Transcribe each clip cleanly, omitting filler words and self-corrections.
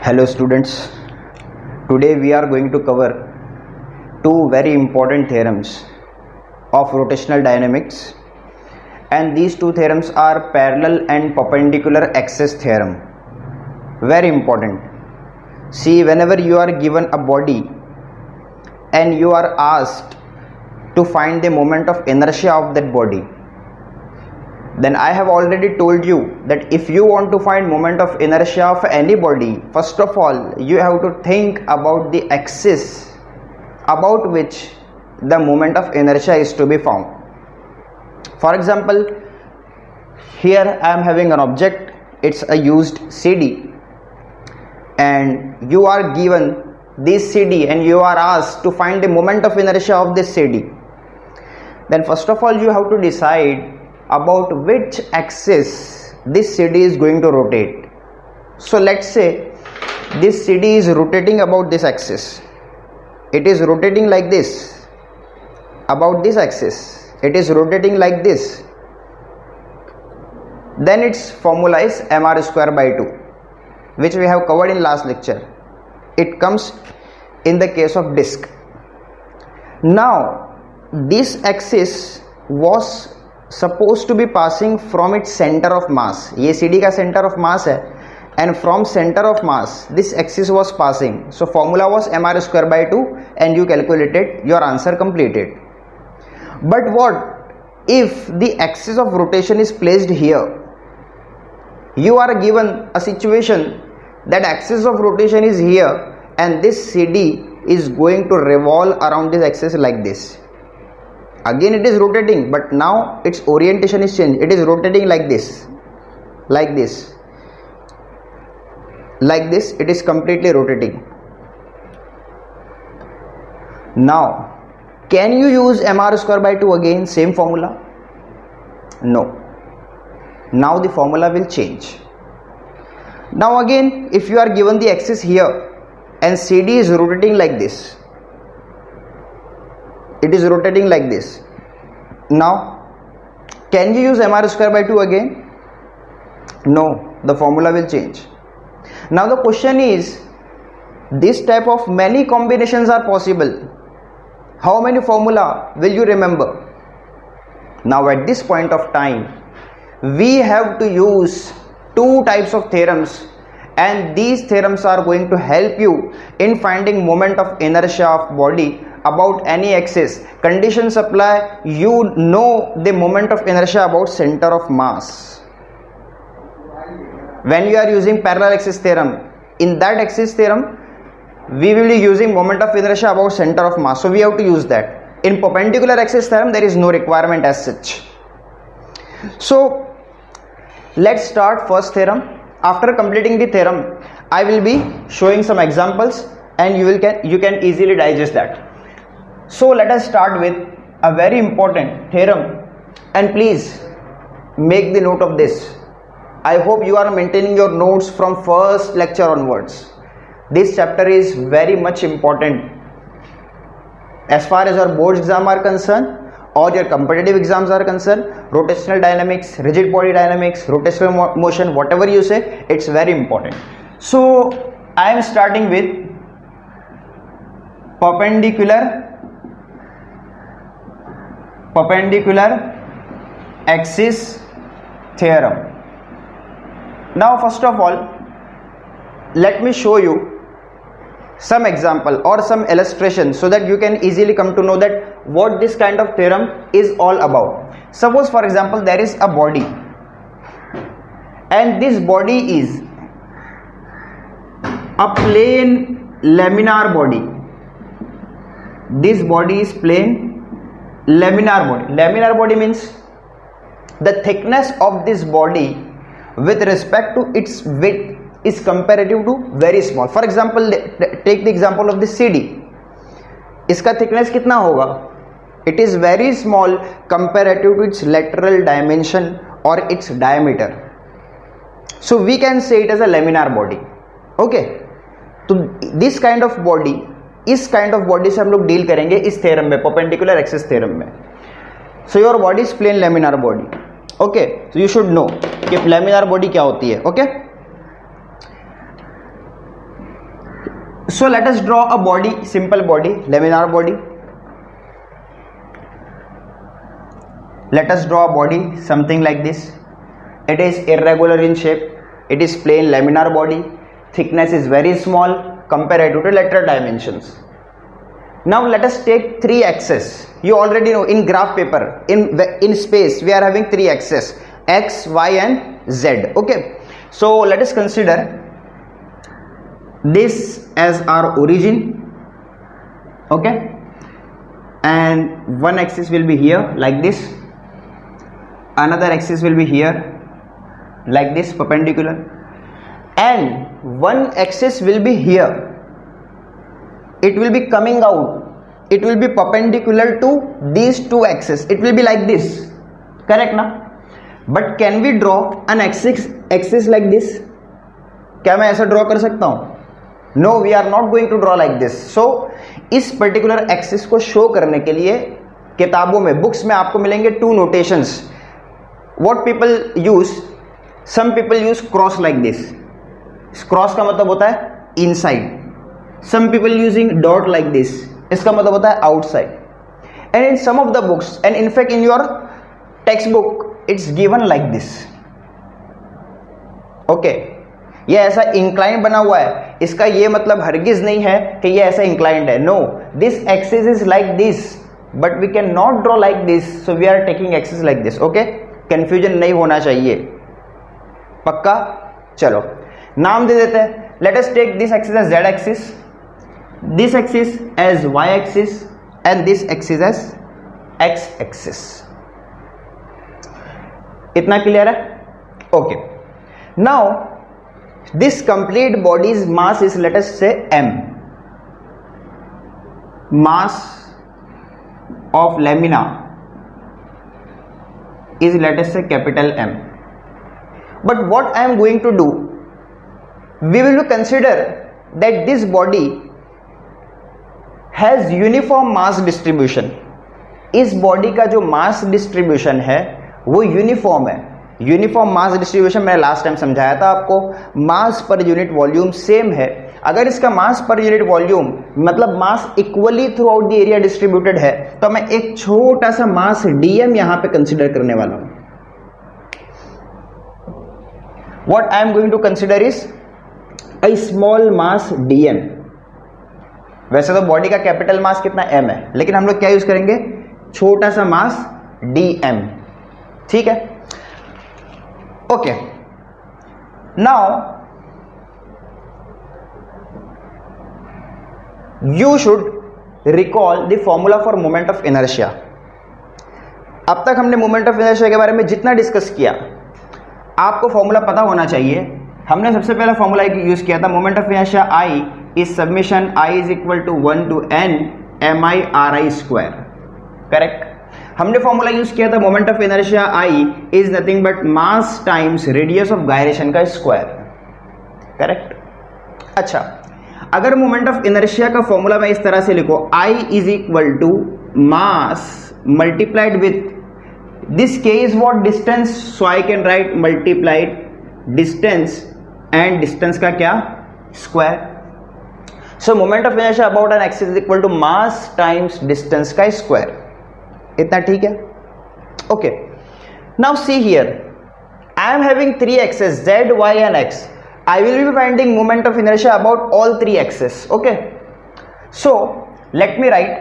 Hello students, today we are going to cover two very important theorems of rotational dynamics, and these two theorems are parallel and perpendicular axis theorem. Very important. See, whenever you are given a body and you are asked to find the moment of inertia of that body, then I have already told you that if you want to find moment of inertia of any body, first of all you have to think about the axis about which the moment of inertia is to be found. For example, here I am having an object, it's a used CD, and you are given this CD and you are asked to find the moment of inertia of this CD. Then first of all you have to decide about which axis this CD is going to rotate. So let's say this CD is rotating about this axis. It is rotating like this about this axis. It is rotating like this. Then its formula is mr square by 2, which we have covered in last lecture. It comes in the case of disk. Now this axis was supposed to be passing from its center of mass. ये CD का center of mass है, and from center of mass this axis was passing. So formula was mr square by 2 and you calculated, your answer completed. But what if the axis of rotation is placed here? You are given a situation that axis of rotation is here and this CD is going to revolve around this axis like this. Again it is rotating, but now its orientation is changed. It is rotating like this, like this, like this. It is completely rotating. Now can you use mr square by 2 again, same formula? No. Now the formula will change. Now again, if you are given the axis here and CD is rotating like this, it is rotating like this. Now can you use mr square by 2 again? No, the formula will change. Now the question is, this type of many combinations are possible. How many formula will you remember? Now at this point of time we have to use two types of theorems, and these theorems are going to help you in finding moment of inertia of body about any axis. Conditions apply, you know the moment of inertia about center of mass. When you are using parallel axis theorem, in that axis theorem we will be using moment of inertia about center of mass, so we have to use that. In perpendicular axis theorem there is no requirement as such. So let's start first theorem. After completing the theorem I will be showing some examples and you can easily digest that. So let us start with a very important theorem, and please make the note of this. I hope you are maintaining your notes from first lecture onwards. This chapter is very much important as far as your board exam are concerned or your competitive exams are concerned. Rotational dynamics, rigid body dynamics, rotational motion, whatever you say, it's very important. So I am starting with perpendicular axis theorem. Now first of all let me show you some example or some illustration so that you can easily come to know that what this kind of theorem is all about. Suppose for example there is a body and this body is a plain laminar body. This body is plain laminar body. Laminar body means the thickness of this body with respect to its width is comparative to very small. For example, take the example of the CD. इसका thickness कितना होगा? It is very small comparative to its lateral dimension or its diameter. So we can say it as a laminar body. Okay. तो this kind of body, इस kind of body से हम लोग deal करेंगे इस theorem में, perpendicular axis theorem में. So your body is plain laminar body. Okay, so you should know कि laminar body क्या होती है. Okay. So let us draw a body, simple body, laminar body. Let us draw a body something like this. It is irregular in shape. It is plain laminar body. Thickness is very small compared to the lateral dimensions. Now let us take three axes. You already know in graph paper, in space we are having three axes, x, y and z. Okay, so let us consider this as our origin. Okay, and one axis will be here like this, another axis will be here like this, perpendicular, and one axis will be here. It will be coming out, it will be perpendicular to these two axes. It will be like this, correct na? But can we draw an axis like this? क्या मैं ऐसा draw कर सकता हूं? No, we are not going to draw like this. So इस particular axis को show करने के लिए किताबों में, बुक्स में आपको मिलेंगे two notations. What people use, some people use cross like this. Cross का मतलब होता है inside. Some people using dot like this. इसका मतलब होता है outside. And in some of the books, and in fact in your textbook, it's given like this. Okay. ये ऐसा इंक्लाइन बना हुआ है, इसका ये मतलब हरगिज नहीं है कि ये ऐसा इंक्लाइंड है. No, this axis is like this, but we can not draw like this, so we are taking axis like this. Okay, confusion नहीं होना चाहिए, पक्का? चलो नाम दे देते हैं. Let us take this axis as Z axis, this axis as Y axis and this axis as X axis. इतना क्लियर है? Okay. Now this complete body's mass is, let us say, m. Mass of lamina is, let us say, capital M. But what I am going to do, we will consider that this body has uniform mass distribution. इस body का जो mass distribution है वो uniform है. Uniform mass distribution मैंने last time समझाया था आपको. मास पर यूनिट वॉल्यूम सेम है. अगर इसका मास पर यूनिट वॉल्यूम मतलब mass equally throughout the area distributed है, तो मैं एक छोटा सा मास डीएम यहां पे कंसीडर करने वाला हूं. What I am going to consider is a small mass DM. वैसे तो बॉडी का कैपिटल मास कितना एम है, लेकिन हम लोग क्या यूज करेंगे? छोटा सा मास डीएम. ठीक है? Okay, now you should recall the formula for moment of inertia. अब तक हमने moment of inertia के बारे में जितना डिस्कस किया, आपको फॉर्मूला पता होना चाहिए. हमने सबसे पहला फॉर्मूला यूज किया था, moment of inertia I is summation I is equal to 1 to n mi ri square. Correct? हमने फॉर्मूला यूज किया था moment of inertia I is nothing but mass times radius of gyration का square. Correct? अच्छा, अगर moment of inertia का formula मैं इस तरह से लिखो, I is equal to mass multiplied with this K is what? Distance. So I can write multiplied distance and distance का क्या? Square. So moment of inertia about an axis is equal to mass times distance का square. इतना ठीक है? Okay. Now see here, I am having three axes z, y and x. I will be finding moment of inertia about all three axes. Okay, so let me write,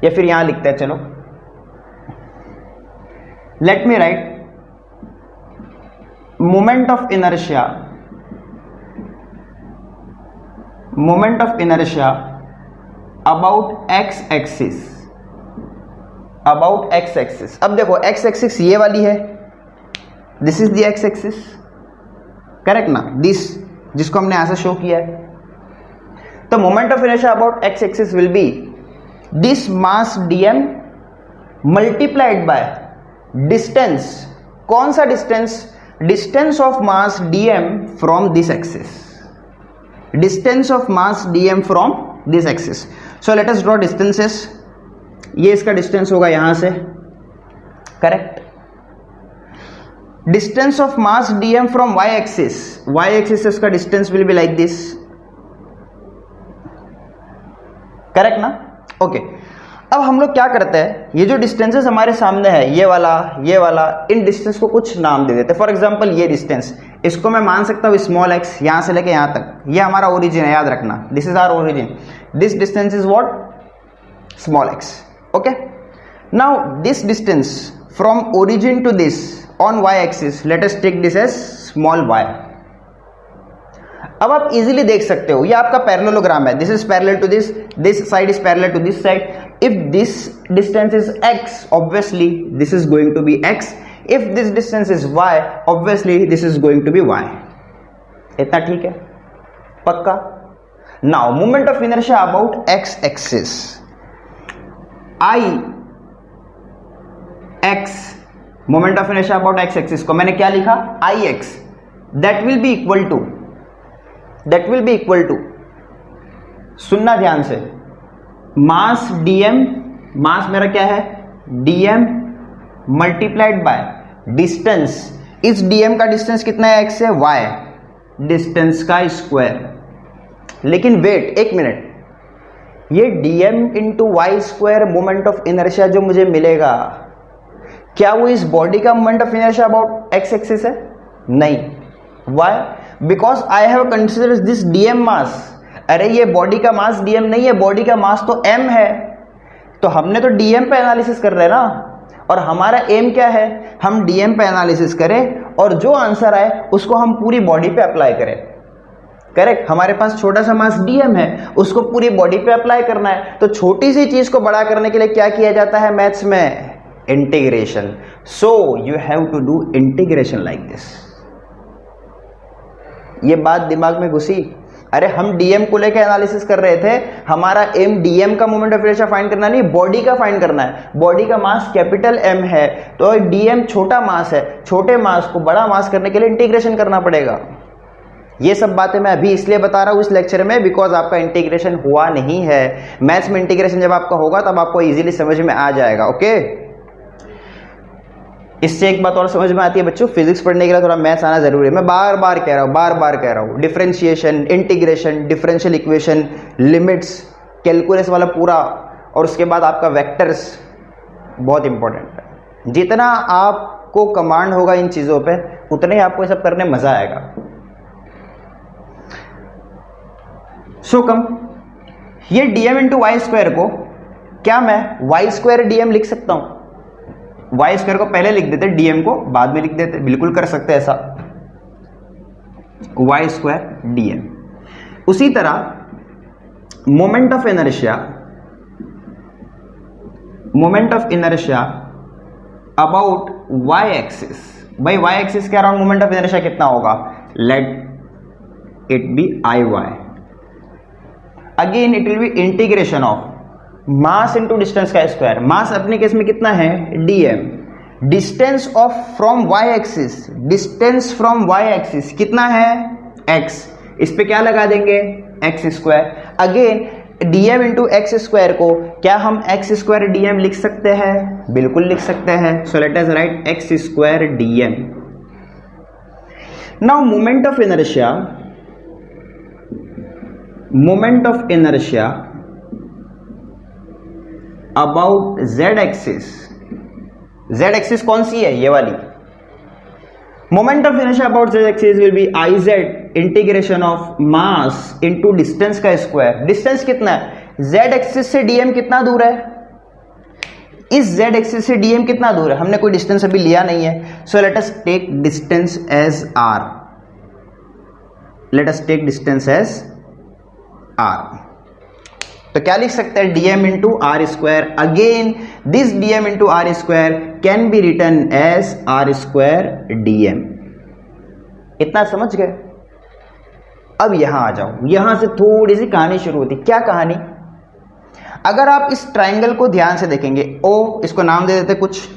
या फिर यहां लिखते हैं, चलो let me write moment of inertia about x axis. About x axis. अब देखो x axis ये वाली है, this is the x axis. Correct ना? दिस जिसको हमने ऐसा शो किया है. तो moment of inertia about x axis will be this mass DM multiplied by distance. कौन सा distance? Distance of mass DM from this axis. Distance of mass DM from this axis. So let us draw distances. ये इसका distance होगा यहां से. Correct? Distance of mass DM from Y axis. Y axis इसका distance will be like this. Correct ना? Okay, अब हम लोग क्या करते हैं, ये जो डिस्टेंसेस हमारे सामने है, ये वाला, इन डिस्टेंस को कुछ नाम दे देते हैं। फॉर एग्जांपल ये डिस्टेंस, इसको मैं मान सकता हूँ स्मॉल एक्स, यहां से लेके यहां तक, ये हमारा ओरिजिन है, याद रखना, this is our origin, this distance is what, small X. Okay, now this distance from origin to this on Y axis, let us take this as small Y. अब आप इजीली देख सकते हो, ये आपका पैरेललोग्राम है, this is parallel to this side is parallel to this side. If this distance is x, obviously this is going to be x, if this distance is y, obviously this is going to be y। इतना ठीक है, पक्का? Now moment of inertia about x axis, I x, moment of inertia about x axis को मैंने क्या लिखा, Ix, that will be equal to, सुनना ध्यान से, मास dm, मास मेरा क्या है dm मल्टीप्लाइड बाय डिस्टेंस, इस dm का डिस्टेंस कितना है, x से y, डिस्टेंस का स्क्वायर। लेकिन वेट एक मिनट, ये dm into y square moment of inertia जो मुझे मिलेगा, क्या वो इस बॉडी का moment of inertia about x axis है? नहीं। Why? Because I have considered this dm mass. अरे ये बॉडी का मास dm नहीं है, बॉडी का मास तो m है, तो हमने तो dm पे एनालिसिस कर रहे हैं ना, और हमारा एम क्या है, हम dm पे एनालिसिस करें और जो आंसर आए उसको हम पूरी बॉडी पे अप्लाई करें। करेक्ट, हमारे पास छोटा सा मास dm है, उसको पूरी बॉडी पे अप्लाई करना है, तो छोटी सी चीज को बड़ा करने के लिए क्या किया जाता है मैथ्स में, integration. So you have to do integration like this. ये बात दिमाग में घुसी? अरे हम डीएम को लेकर एनालिसिस कर रहे थे, हमारा एम डीएम का मोमेंट ऑफ इनर्शिया फाइंड करना नहीं, बॉडी का फाइंड करना है। बॉडी का मास कैपिटल एम है, तो डीएम छोटा मास है, छोटे मास को बड़ा मास करने के लिए इंटीग्रेशन करना पड़ेगा। ये सब बातें मैं अभी इसलिए बता रहा हूं इस लेक्चर में, बिकॉज आपका इंटीग्रेशन हुआ नहीं है। मैथ्स में इंटीग्रेशन जब आपका होगा तब आपको इजीली समझ में आ जाएगा। ओके, इससे एक बात और समझ में आती है बच्चों, फिजिक्स पढ़ने के लिए थोड़ा मैथ्स आना जरूरी है। मैं बार बार कह रहा हूँ, differentiation, integration, differential equation, limits, calculus वाला पूरा, और उसके बाद आपका वेक्टर्स बहुत इंपॉर्टेंट है। जितना आपको कमांड होगा इन चीजों पे, उतने ही आपको ये सब करने में मजा आएगा। सो कम, ये dm इंटू वाई स्क्वायर को क्या मैं वाई स्क्वायर dm लिख सकता हूं? वाई स्क्वायर को पहले लिख देते, dm को बाद में लिख देते, बिल्कुल कर सकते हैं ऐसा, वाई स्क्वायर dm। उसी तरह moment of inertia about y axis, भाई वाई एक्सिस के अराउंड मोमेंट ऑफ इनर्शिया कितना होगा, let it be I y. Again it will be integration of mass into distance का स्क्वायर। मास अपने case में कितना है, dm, distance of from y axis, distance from y axis कितना है, x, इस पे क्या लगा देंगे, x square. Again dm into x square को क्या हम x स्क्वायर dm लिख सकते हैं, बिल्कुल लिख सकते हैं। सो let us right x square dm। Now moment of inertia about z axis, z axis कौन सी है, ये वाली। Moment of inertia about z axis will be iz integration of mass into distance का स्क्वायर। डिस्टेंस कितना है, z axis से dm कितना दूर है, इस z एक्सिस से dm कितना दूर है, हमने कोई डिस्टेंस अभी लिया नहीं है। So let us take distance as r, तो क्या लिख सकते हैं, dm into r square. Again this dm into r square can be written as r square dm। इतना समझ गए? अब यहां आ जाओ, यहां से थोड़ी सी कहानी शुरू होती। क्या कहानी, अगर आप इस ट्राइंगल को ध्यान से देखेंगे, ओ, इसको नाम दे देते कुछ,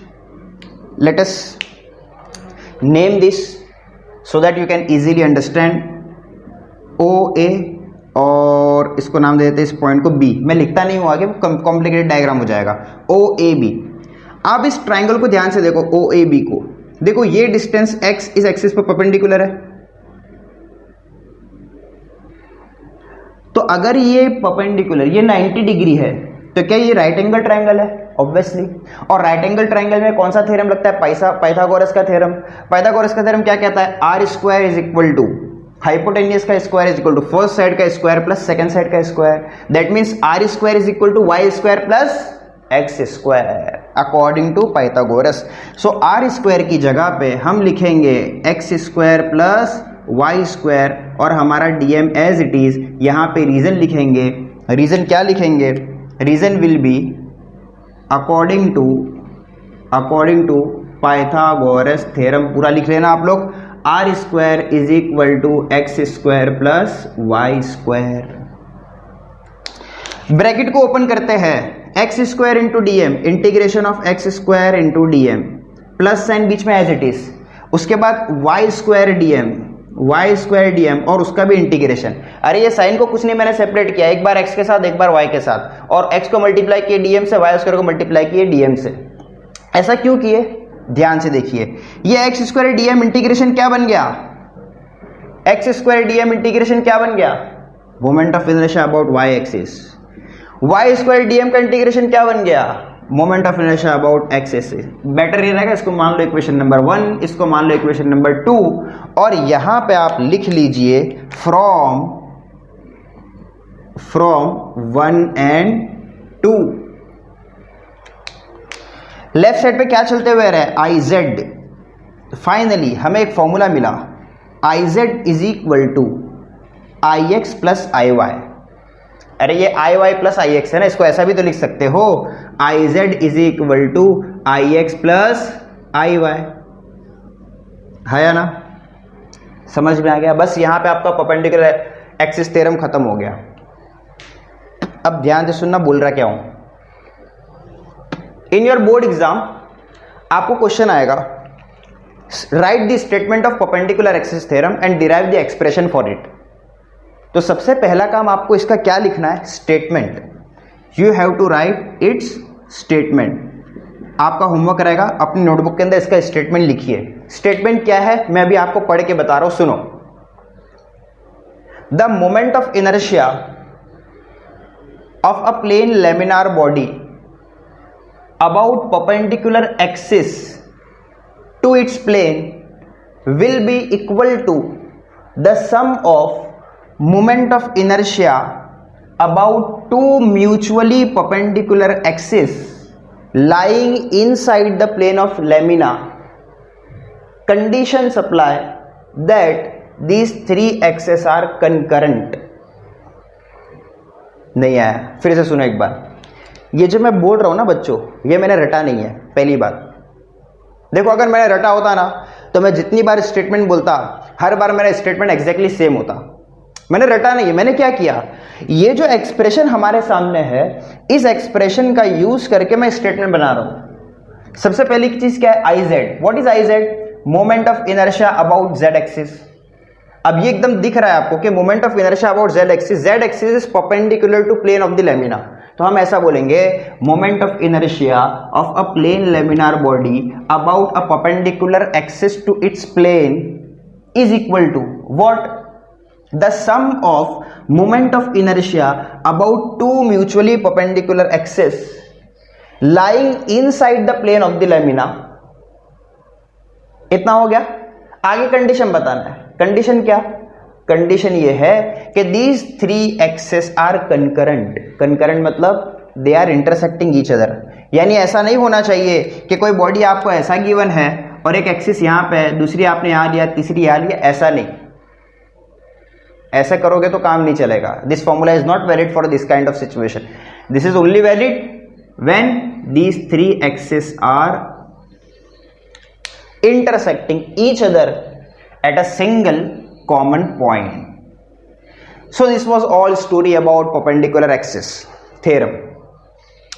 let us name this so that you can easily understand, O A, और इसको नाम दे देते इस पॉइंट को बी। मैं लिखता नहीं हूं आगे, कॉम्प्लिकेटेड डायग्राम हो जाएगा। ओ ए बी, आप इस ट्राइंगल को ध्यान से देखो, ओ ए बी को देखो, ये डिस्टेंस x इस एक्सिस पर परपेंडिकुलर है, तो अगर ये परपेंडिकुलर, ये 90 डिग्री है, तो क्या ये राइट एंगल ट्रायंगल है? ऑब्वियसली। और राइट एंगल ट्रायंगल में कौन सा थ्योरम लगता है? पाइथागोरस का थ्योरम। पाइथागोरस का थ्योरम क्या कहता है? R square is equal to hypotenuse का square is equal to first side का स्क्वायर प्लस सेकंड साइड का square. That means R square is equal to Y square plus X square according to Pythagoras. So R square की जगह पे हम लिखेंगे X square plus Y square और हमारा DM as it is. यहाँ पे रीजन लिखेंगे। रीजन क्या लिखेंगे? Reason will be according to Pythagoras theorem. पूरा लिख लेना आप लोग। R square is equal to X square plus Y square. Bracket को ओपन करते हैं। X square into D M, integration of X square into D M, plus sign बीच में एज इट इज। उसके बाद Y square D M, Y square D M और उसका भी इंटीग्रेशन। अरे ये साइन को कुछ नहीं मैंने सेपरेट किया, एक बार एक्स के साथ एक बार वाई के साथ, और एक्स को मल्टीप्लाई किए डीएम से, वाई स्क्वायर को मल्टीप्लाई किए डीएम से। ऐसा क्यों किए? ध्यान से देखिए। ये एक्स स्क्वायर डीएम इंटीग्रेशन क्या बन गया? एक्स स्क्वायर डीएम इंटीग्रेशन क्या बन गया? Moment of inertia about y axis. Y square dm का इंटीग्रेशन क्या बन गया? Moment of inertia about x axis. Better ये रहेगा, इसको मान लो इक्वेशन नंबर 1, इसको मान लो इक्वेशन नंबर 2, और यहां पे आप लिख लीजिए फ्रॉम 1 एंड 2। लेफ्ट साइड पे क्या चलते हुए रहे? I Z. फाइनली हमें एक फॉर्मूला मिला, I Z is equal to I x plus I y. अरे ये I y plus I x है ना, इसको ऐसा भी तो लिख सकते हो, I Z is equal to I x plus I y. है ना? समझ में आ गया? बस यहां पे आपका परपेंडिकुलर एक्सिस थ्योरम खत्म हो गया। अब ध्यान से सुनना, बोल रहा क्या हूं। इन योर बोर्ड एग्जाम आपको क्वेश्चन आएगा, write the statement of perpendicular axis theorem and derive the expression for it. तो सबसे पहला काम आपको इसका क्या लिखना है? Statement. You have to write its statement. आपका होमवर्क रहेगा, अपनी नोटबुक के अंदर इसका स्टेटमेंट लिखिए। स्टेटमेंट क्या है मैं अभी आपको पढ़ के बता रहा हूं, सुनो। The moment of inertia of a plane laminar body about perpendicular axis to its plane will be equal to the sum of moment of inertia about two mutually perpendicular axes lying inside the plane of lamina. Conditions apply that these three axes are concurrent. नहीं आया? फिर से सुनो एक बार। ये जो मैं बोल रहा हूं ना बच्चों, ये मैंने रटा नहीं है। पहली बात देखो, अगर मैंने रटा होता ना तो मैं जितनी बार स्टेटमेंट बोलता, हर बार मेरा स्टेटमेंट एग्जैक्टली सेम होता। मैंने रटा नहीं है। मैंने क्या किया, ये जो एक्सप्रेशन हमारे सामने है, इस एक्सप्रेशन का यूज करके मैं स्टेटमेंट बना रहा हूं। सबसे पहली चीज क्या है? I z. What is I z? Moment of inertia about z axis. अब ये एकदम दिख रहा है आपको कि moment of inertia about z axis, z axis is perpendicular to plane of the lamina. तो हम ऐसा बोलेंगे, moment of inertia of a plane laminar body about a perpendicular axis to its plane is equal to what? The sum of moment of inertia about two mutually perpendicular axes lying inside the plane of the lamina. इतना हो गया। आगे condition बताना है। Condition क्या? Condition ये है कि these three axes are concurrent. concurrent मतलब they are intersecting each other. यानी ऐसा नहीं होना चाहिए कि कोई बॉडी आपको ऐसा गिवन है और एक एक्सिस यहां पे है, दूसरी आपने यहां लिया, तीसरी यहां लिया। ऐसा नहीं, ऐसा करोगे तो काम नहीं चलेगा। This formula is not valid for this kind of situation. This is only valid when these three axis are intersecting each other at a single common point. So this was all story about perpendicular axis theorem.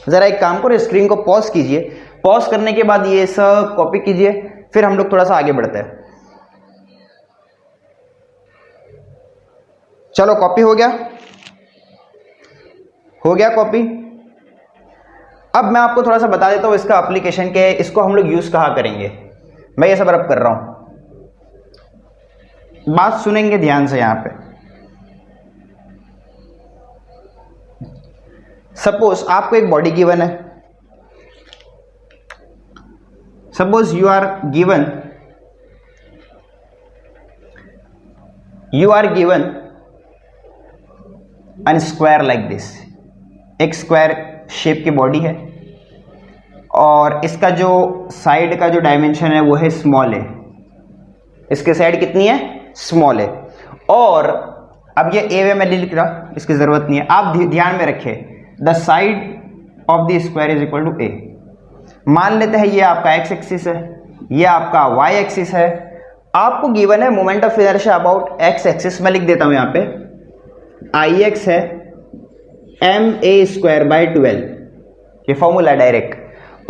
जरा एक काम करो, screen को pause कीजिए। Pause करने के बाद ये सब कॉपी कीजिए, फिर हम लोग थोड़ा सा आगे बढ़ते हैं। चलो, कॉपी हो गया? हो गया कॉपी? अब मैं आपको थोड़ा सा बता देता हूं इसका एप्लीकेशन के, इसको हम लोग यूज कहां करेंगे। मैं ये सब रब कर रहा हूं, बात सुनेंगे ध्यान से। यहां पे सपोज आपको एक बॉडी गिवन है, suppose you are given an square like this, एक स्क्वायर शेप की बॉडी है और इसका जो साइड का जो डायमेंशन है वो है स्मॉल है, इसके साइड कितनी है, स्मॉल है। और अब ये ए वे में लिख रहा, इसकी जरूरत नहीं है, आप ध्यान में रखें the side of the square is equal to A. मान लेते हैं ये आपका एक्स एक्सिस है, ये आपका वाई एक्सिस है, आपको गिवन है moment of inertia about x axis, मैं लिख देता हूं यहां पे आई एक्स है एम ए स्क्वायर बाई 12, ये फॉर्मूला डायरेक्ट,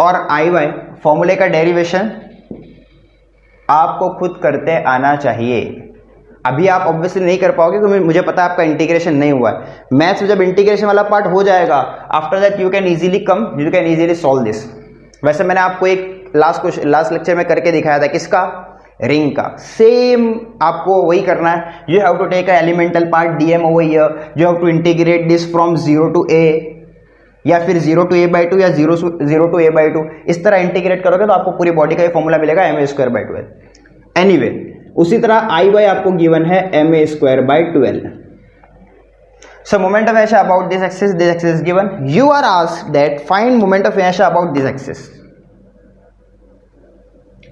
और आई वाई फॉर्मूले का डेरिवेशन आपको खुद करते आना चाहिए। अभी आप ऑब्वियसली नहीं कर पाओगे क्योंकि मुझे पता है आपका इंटीग्रेशन नहीं हुआ है। मैथ्स में जब इंटीग्रेशन वाला पार्ट हो जाएगा, after that you can easily solve this. वैसे मैंने आपको एक लास्ट लेक्चर में करके दिखाया था, किसका, रिंग का। सेम आपको वही करना है। You have to take a elemental part dm over here, you have to integrate this from 0 to a, या फिर 0 टू a/2 या 0 टू a/2, इस तरह इंटीग्रेट करोगे तो आपको पूरी बॉडी का ये फॉर्मूला मिलेगा ma²/12। एनीवे, उसी तरह आई वाई आपको गिवन है ma²/12। So moment of inertia about this axis is given, you are asked that find moment of inertia about this axis,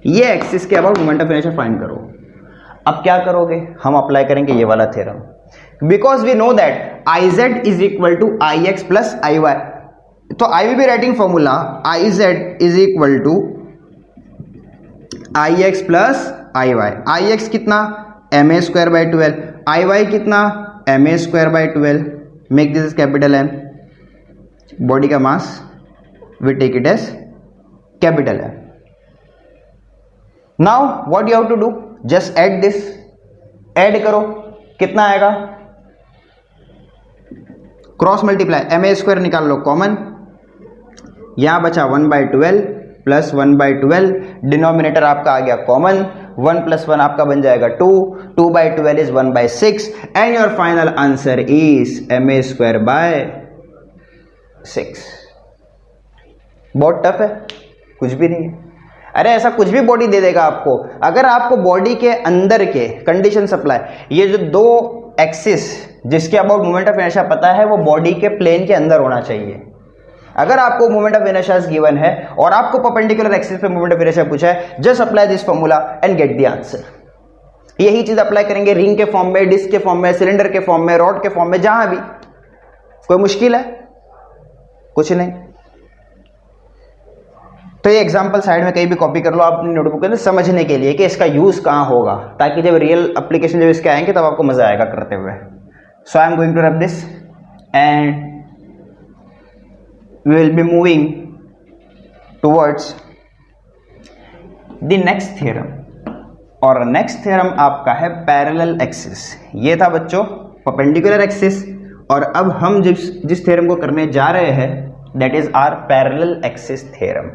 ये एक्सिस के about moment of inertia find करो। अब क्या करोगे, हम अप्लाई करेंगे ये वाला theorem, because we know that I Z is equal to I x plus I Y. तो I will be writing formula I Z is equal to I x plus I Y. I X कितना, ma²/12, I Y कितना, ma²/12। Make this capital M, body का mass we take it as capital M. Now what you have to do, just add this, add करो, कितना आएगा, cross multiply, ma² निकाल लो common, यहां बचा 1/12 plus 1/12, denominator आपका आ गया कॉमन, 1 + 1 आपका बन जाएगा 2, 2/12 is 1/6 and your final answer is ma²/6। बहुत टफ है, कुछ भी नहीं है। अरे ऐसा कुछ भी बॉडी दे देगा आपको, अगर आपको बॉडी के अंदर के कंडीशन सप्लाई, ये जो दो एक्सिस जिसके अबाउट मोमेंट ऑफ इनर्शिया पता है वो बॉडी के प्लेन के अंदर होना चाहिए। अगर आपको मोमेंट ऑफ इनर्शिया गिवन है और आपको परपेंडिकुलर एक्सिस पे मोमेंट ऑफ इनर्शिया पूछा है, just apply this formula and get the answer. यही चीज अप्लाई करेंगे रिंग के फॉर्म में, डिस्क के फॉर्म में, सिलेंडर के फॉर्म में, रॉड के फॉर्म में, जहां भी। कोई मुश्किल है, कुछ नहीं। तो ये एग्जांपल साइड में कहीं भी कॉपी कर लो आप अपनी नोटबुक के अंदर, समझने के लिए कि इसका यूज कहां होगा, ताकि जब रियल एप्लीकेशन जब इसके आएंगे तब आपको मजा आएगा करते हुए। So I am going to rub this and we will be moving towards the next theorem, और नेक्स्ट थ्योरम आपका है पैरेलल एक्सिस। ये था बच्चों परपेंडिकुलर एक्सिस, और अब हम जिस थ्योरम को करने जा रहे हैं that is our parallel axis theorem.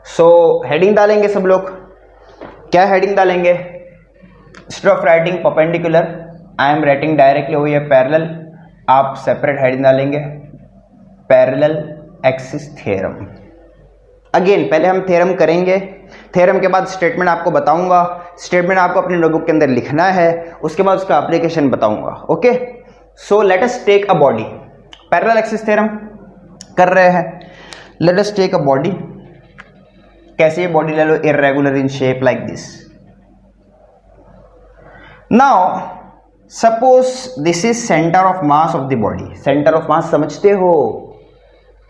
So heading डालेंगे सब लोग, क्या हेडिंग डालेंगे, instead of writing perpendicular I am writing directly हुई है पैरेलल, आप सेपरेट हेडिंग डालेंगे पैरेलल एक्सिस थ्योरम। अगेन पहले हम थ्योरम करेंगे, थ्योरम के बाद स्टेटमेंट आपको बताऊंगा, स्टेटमेंट आपको अपनी नोटबुक के अंदर लिखना है, उसके बाद उसका एप्लीकेशन बताऊंगा। Okay, so let us take a body, parallel axis theorem कर रहे हैं। Let us take a body, कैसे बॉडी ले लो, irregular in shape like this. Now suppose this is centre of mass of the body. Centre of mass समझते हो,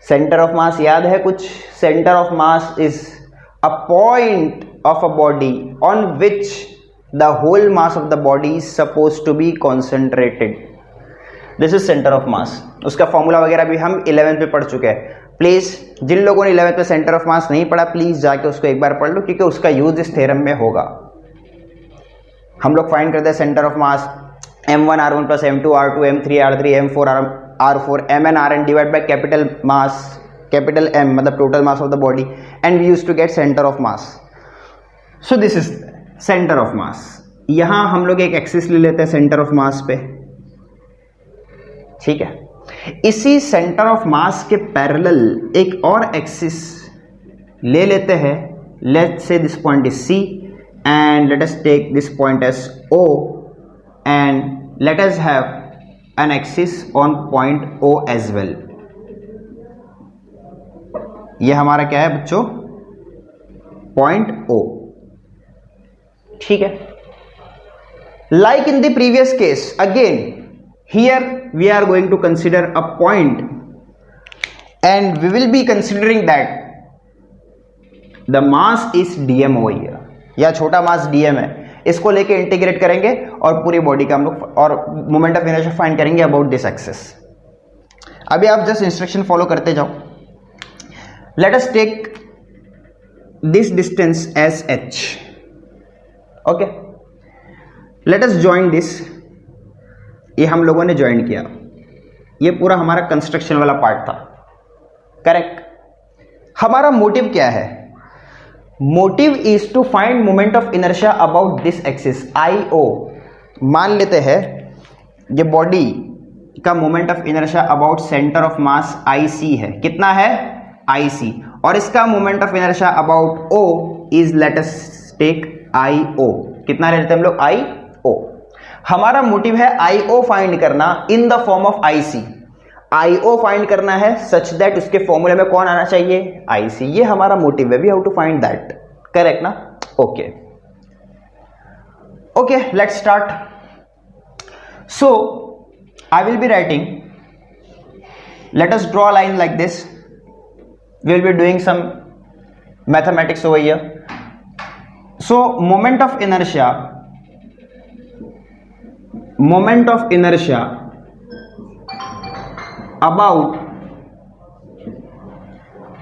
centre of mass याद है कुछ, centre of mass is a point of a body on which the whole mass of the body is suppose to be concentrated, this is centre of mass. उसका formula वगैरह भी हम 11th में पढ़ चुके हैं। प्लीज जिन लोगों ने 11th में सेंटर ऑफ मास नहीं पढ़ा, प्लीज जाके उसको एक बार पढ़ लो, क्योंकि उसका यूज इस थ्योरम में होगा। हम लोग फाइंड करते हैं centre of mass m1 r1 plus m2 r2 m3 r3 m4 r4 mn rn divided by capital mass, capital M मतलब total mass of the body, and we used to get center of mass. So this is center of mass. यहाँ हम लोग एक axis ले लेते हैं centre of मास पे, ठीक है। इसी सेंटर ऑफ मास के पैरेलल एक और एक्सिस ले लेते हैं. Let's say this point is C and let us take this point as O and let us have an axis on point O as well. ये हमारा क्या है बच्चों? Point O. ठीक है. Like in the previous case, again here we are going to consider a point and we will be considering that the mass is dm over here. या छोटा मास dm है, इसको लेके इंटीग्रेट करेंगे और पूरी बॉडी का हम लोग और मोमेंट ऑफ इनर्शिया फाइंड करेंगे अबाउट दिस एक्सिस. अभी आप जस्ट इंस्ट्रक्शन फॉलो करते जाओ. Let us take this distance as h. Okay, let us join this. ये हम लोगों ने ज्वाइन किया. ये पूरा हमारा कंस्ट्रक्शन वाला पार्ट था. करेक्ट. हमारा मोटिव क्या है? Motive is to find moment of inertia about this axis IO. मान लेते हैं ये बॉडी का moment of inertia about centre of mass IC है. कितना है? IC. और इसका moment of inertia about O is let us take IO. कितना लेते हैं हम लोग? IO. हमारा मोटिव है IO फाइंड करना in the form of IC. IO find करना है सच दैट उसके फॉर्मूले में कौन आना चाहिए? IC. ये हमारा मोटिव है. We have to find that. Correct ना? Okay okay, let's start. So I will be writing. Let us draw a line like this. We will be doing some mathematics over here. So moment of inertia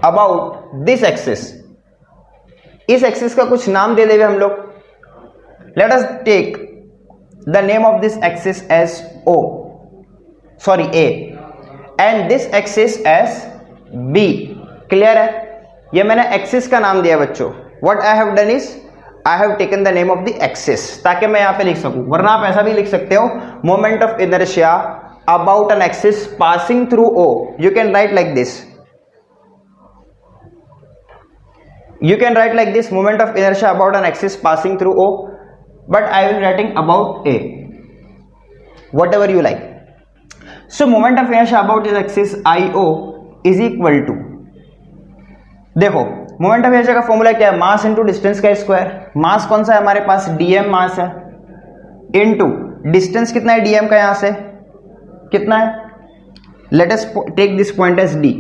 about this axis. इस axis का कुछ नाम दे देंगे हम लोग. Let us take the name of this axis as A and this axis as B. Clear है? ये मैंने एक्सिस का नाम दिया बच्चों. What I have done is I have taken the name of the axis ताकि मैं यहां पे लिख सकूं. वरना आप ऐसा भी लिख सकते हो, moment of inertia about an axis passing through O. You can write like this. You can write like this, moment of inertia about an axis passing through O, but I will writing about A. Whatever you like. So moment of inertia about this axis IO is equal to, देखो moment of inertia का formula क्या है? Mass into distance का square. मास कौन सा है हमारे पास? dm मास है. इनटू डिस्टेंस कितना है dm का? यहां से कितना है? Let us take this point as D.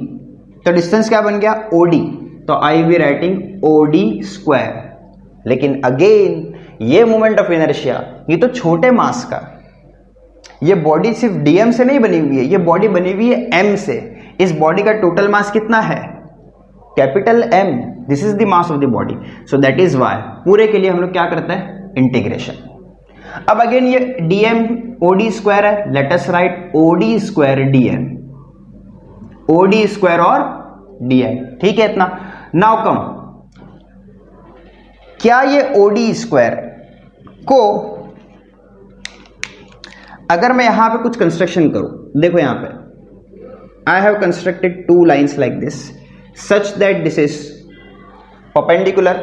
तो डिस्टेंस क्या बन गया? OD. तो I be writing OD square. लेकिन अगेन ये मोमेंट ऑफ इनर्शिया ये तो छोटे मास का. ये बॉडी सिर्फ dm से नहीं बनी हुई है, ये बॉडी बनी हुई है m से. इस बॉडी का टोटल मास कितना है? Capital M. This is the mass of the body. So that is why पूरे के लिए हम लोग क्या करते हैं? इंटीग्रेशन. अब अगेन ये dm OD स्क्वायर है. Let us right OD square dm. OD square और dm. ठीक है इतना. नाउ कम, क्या ये OD स्क्वायर को अगर मैं यहां पे कुछ कंस्ट्रक्शन करूं, देखो यहां पे I have constructed two lines like this such that this is perpendicular.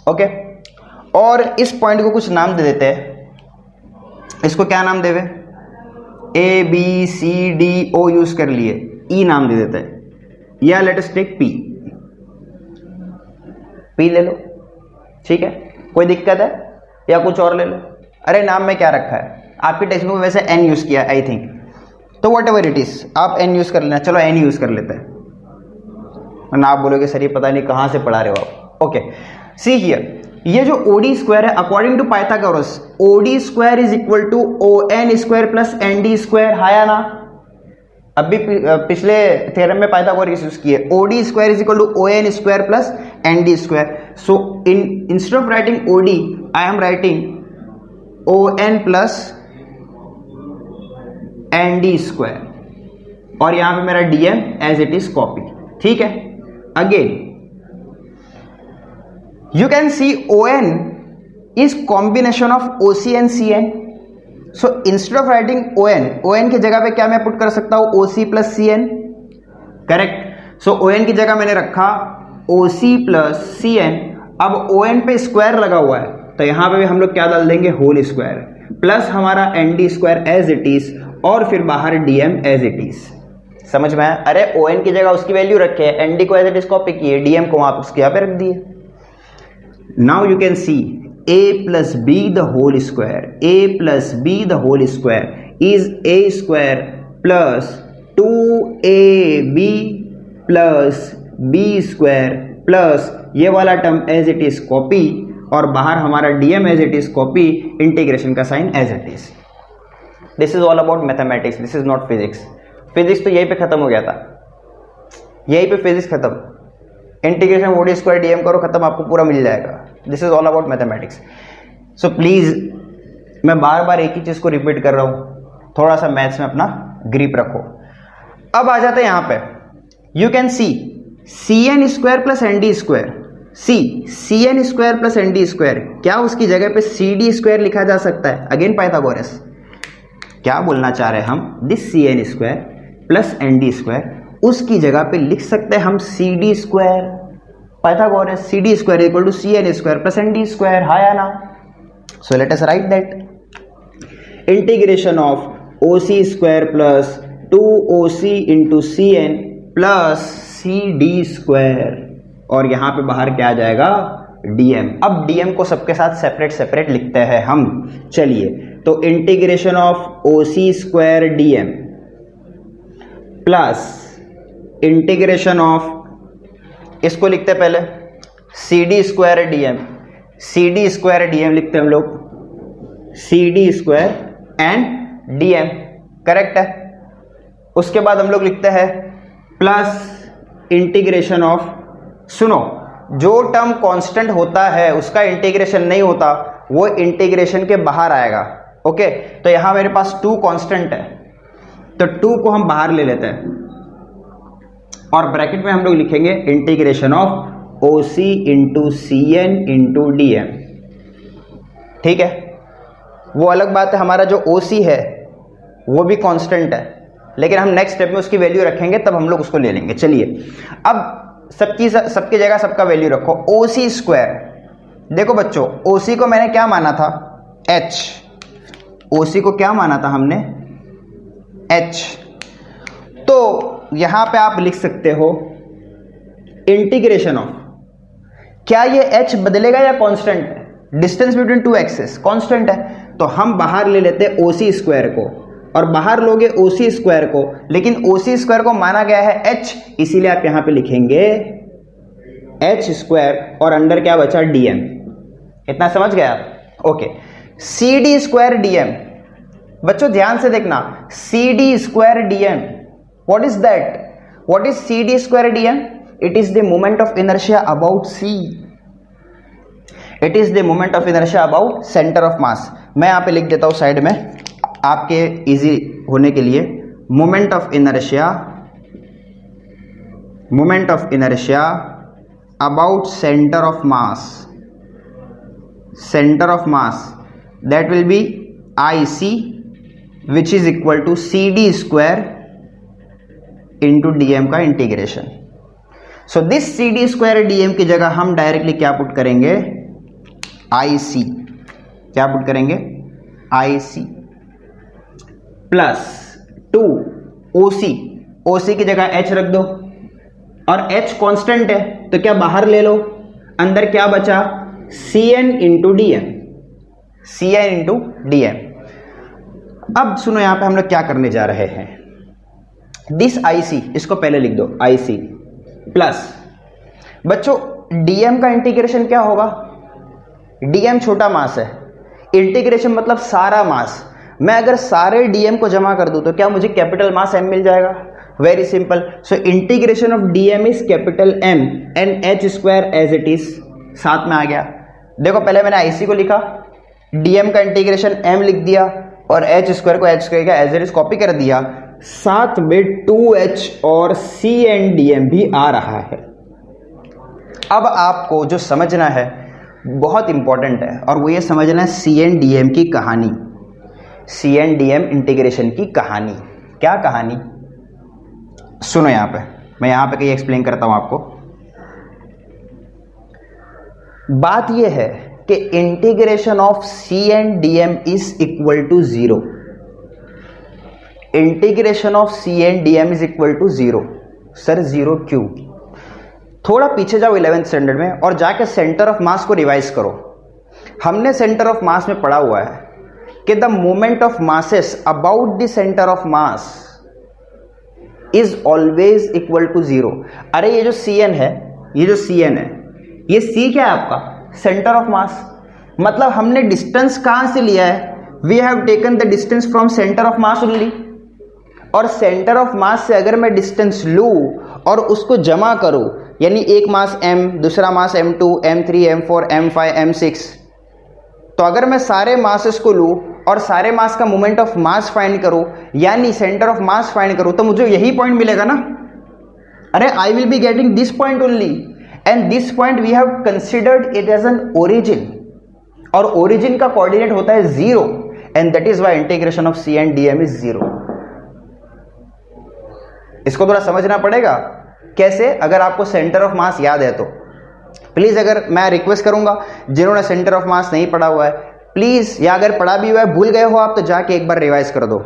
Okay, और इस पॉइंट को कुछ नाम दे देते हैं. इसको क्या नाम देवे? ABCDO यूज कर लिए, E नाम दे देते हैं. या लेट अस टेक P ले लो. ठीक है, कोई दिक्कत है? या कुछ और ले लो. अरे नाम में क्या रखा है? आपकी टेक्स्ट बुक में वैसे N यूज किया आई थिंक. तो वट एवर इट इज आप N यूज कर लेना. चलो N यूज कर लेते हैं. ना आप बोलोगे सर ये पता नहीं कहां से पढ़ा रहे हो आप. ओके, सी हियर, ये जो OD स्क्वायर है according to Pythagoras, OD square is equal to ON square plus ND square. हाया ना? अभी पिछले थ्योरम में पाइथागोरस यूज किए. OD square is equal to ON square plus ND square. So instead of writing OD I am writing ON plus ND square. और यहां पे मेरा DM as it is copy. ठीक है. Again you can see ON is combination of OC and CN. So instead of writing ON की जगह पे क्या मैं पुट कर सकता हूं, OC plus CN, correct. So ON की जगह मैंने रखा OC प्लस CN। अब ON पे स्क्वायर लगा हुआ है तो यहां पे भी हम लोग क्या डाल देंगे, होल स्क्वायर प्लस हमारा ND square as it is और फिर बाहर DM एज इट इज। समझ में आया? अरे ON की जगह उसकी वैल्यू रखे, ND को एज इट इज कॉपी किए, DM को वापस यहाँ पे रख दिए। Now you can see A plus B the whole square, A plus B the whole square is A square plus 2AB plus B square plus ये वाला term as it is copy और बाहर हमारा DM as it is copy, integration का sign as it is. This is all about mathematics, this is not physics. Physics तो यहीं पे खत्म हो गया था, यहीं पे फिजिक्स खत्म। इंटीग्रेशन OD स्क्वायर DM करो, खत्म, आपको पूरा मिल जाएगा। This is all about mathematics. So please मैं बार बार एक ही चीज को रिपीट कर रहा हूं, थोड़ा सा मैथ्स में अपना ग्रिप रखो। अब आ जाते हैं यहां पे, you can C CN square plus ND square, CN square plus ND square, क्या उसकी जगह पे CD स्क्वायर लिखा जा सकता है? अगेन पाइथागोरस, क्या बोलना चाह रहे हैं हम, this CN square plus ND square उसकी जगह पे लिख सकते हैं हम CD square. Pythagoras, CD square equal to CN square plus ND square, हाँ या ना? So let us write that integration of OC square plus 2OC into CN plus CD square और यहां पे बाहर क्या आ जाएगा, DM। अब DM को सबके साथ सेपरेट सेपरेट लिखते हैं हम, चलिए। तो integration of OC square DM plus integration of, इसको लिखते हैं पहले CD square DM, CD square DM लिखते हैं हम लोग, CD square and DM, correct है। उसके बाद हम लोग लिखते हैं प्लस इंटीग्रेशन ऑफ, सुनो, जो टर्म कांस्टेंट होता है उसका इंटीग्रेशन नहीं होता, वो इंटीग्रेशन के बाहर आएगा, ओके। तो यहां मेरे पास 2 कांस्टेंट है तो 2 को हम बाहर ले लेते हैं और ब्रैकेट में हम लोग लिखेंगे integration of OC into CN into DM, ठीक है। वो अलग बात है, हमारा जो OC है वो भी कांस्टेंट है, लेकिन हम नेक्स्ट स्टेप में उसकी वैल्यू रखेंगे तब हम लोग उसको ले लेंगे। चलिए अब सबकी जगह सबका वैल्यू रखो। OC स्क्वायर, देखो बच्चों OC को मैंने क्या माना था, H, OC को क्या माना था हमने, H। तो यहां पे आप लिख सकते हो इंटीग्रेशन ऑफ, क्या ये H बदलेगा या कांस्टेंट है, डिस्टेंस बिटवीन 2 एक्सिस कांस्टेंट है, तो हम बाहर ले लेते हैं OC स्क्वायर को और बाहर लोगे OC स्क्वायर को, लेकिन OC स्क्वायर को माना गया है H, इसीलिए आप यहां पे लिखेंगे H स्क्वायर और अंडर क्या बचा, DM। इतना समझ गए आप? ओके। CD स्क्वायर DM, बच्चों ध्यान से देखना, CD square DM, what is that, what is CD square DM? It is the moment of inertia about C, it is the moment of inertia about centre of मास। मैं यहां पे लिख देता हूं साइड में आपके इजी होने के लिए, moment of inertia, moment of inertia about centre of mass, centre of mass, that will be IC which is equal to CD square into DM का integration. So this CD square DM की जगह हम directly क्या put करेंगे, IC, क्या put करेंगे, IC plus 2 OC की जगह H रख दो और H कांस्टेंट है तो क्या बाहर ले लो, अंदर क्या बचा, CN into DM, CN into DM। अब सुनो यहां पे हम लोग क्या करने जा रहे हैं, दिस IC, इसको पहले लिख दो IC प्लस, बच्चों DM का इंटीग्रेशन क्या होगा, DM छोटा मास है, इंटीग्रेशन मतलब सारा मास, मैं अगर सारे DM को जमा कर दूं तो क्या मुझे कैपिटल मास M मिल जाएगा, very simple. So integration of DM is capital M and H square as it is, साथ में आ गया। देखो पहले मैंने IC को लिखा, DM का इंटीग्रेशन M लिख दिया और H स्क्वायर को H स्क्वायर का एज इट इज कॉपी कर दिया, साथ में 2H और C एंड DM भी आ रहा है। अब आपको जो समझना है बहुत इंपॉर्टेंट है और वो ये समझना है C एंड DM की कहानी। CNDM इंटीग्रेशन की कहानी। क्या कहानी? सुनो, यहां पे मैं यहां पे कहीं एक्सप्लेन करता हूं आपको। बात यह है कि integration of CNDM is equal to 0। Integration of CNDM is equal to 0। Sir 0 क्यों? थोड़ा पीछे जाओ 11th स्टैंडर्ड में और जाके सेंटर ऑफ मास को रिवाइज करो। हमने सेंटर ऑफ मास में पढ़ा हुआ है कि the moment of masses about the centre of mass is always equal to 0। अरे ये जो CN है, ये C क्या है आपका? Centre of mass. मतलब हमने डिस्टेंस कहां से लिया है? We have taken the distance from centre of mass only. और सेंटर ऑफ मास से अगर मैं डिस्टेंस लूं और उसको जमा करूं, यानी एक मास m, दूसरा मास m2, m3, m4, m5, m6, तो अगर मैं सारे मासेस को लूं और सारे मास का मोमेंट ऑफ मास फाइंड करूं, यानी सेंटर ऑफ मास फाइंड करूं, तो मुझे यही पॉइंट मिलेगा ना। अरे I will be getting this point only, and this point we have considered it as an origin, और ओरिजिन का कोऑर्डिनेट होता है 0, and that is why integration of CNDM is 0। इसको थोड़ा समझना पड़ेगा। कैसे? अगर आपको सेंटर ऑफ मास याद है तो प्लीज, अगर मैं रिक्वेस्ट करूंगा जिन्होंने सेंटर ऑफ मास नहीं पढ़ा हुआ है प्लीज, या अगर पढ़ा भी हुआ है भूल गए हो आप, तो जाके एक बार रिवाइज कर दो।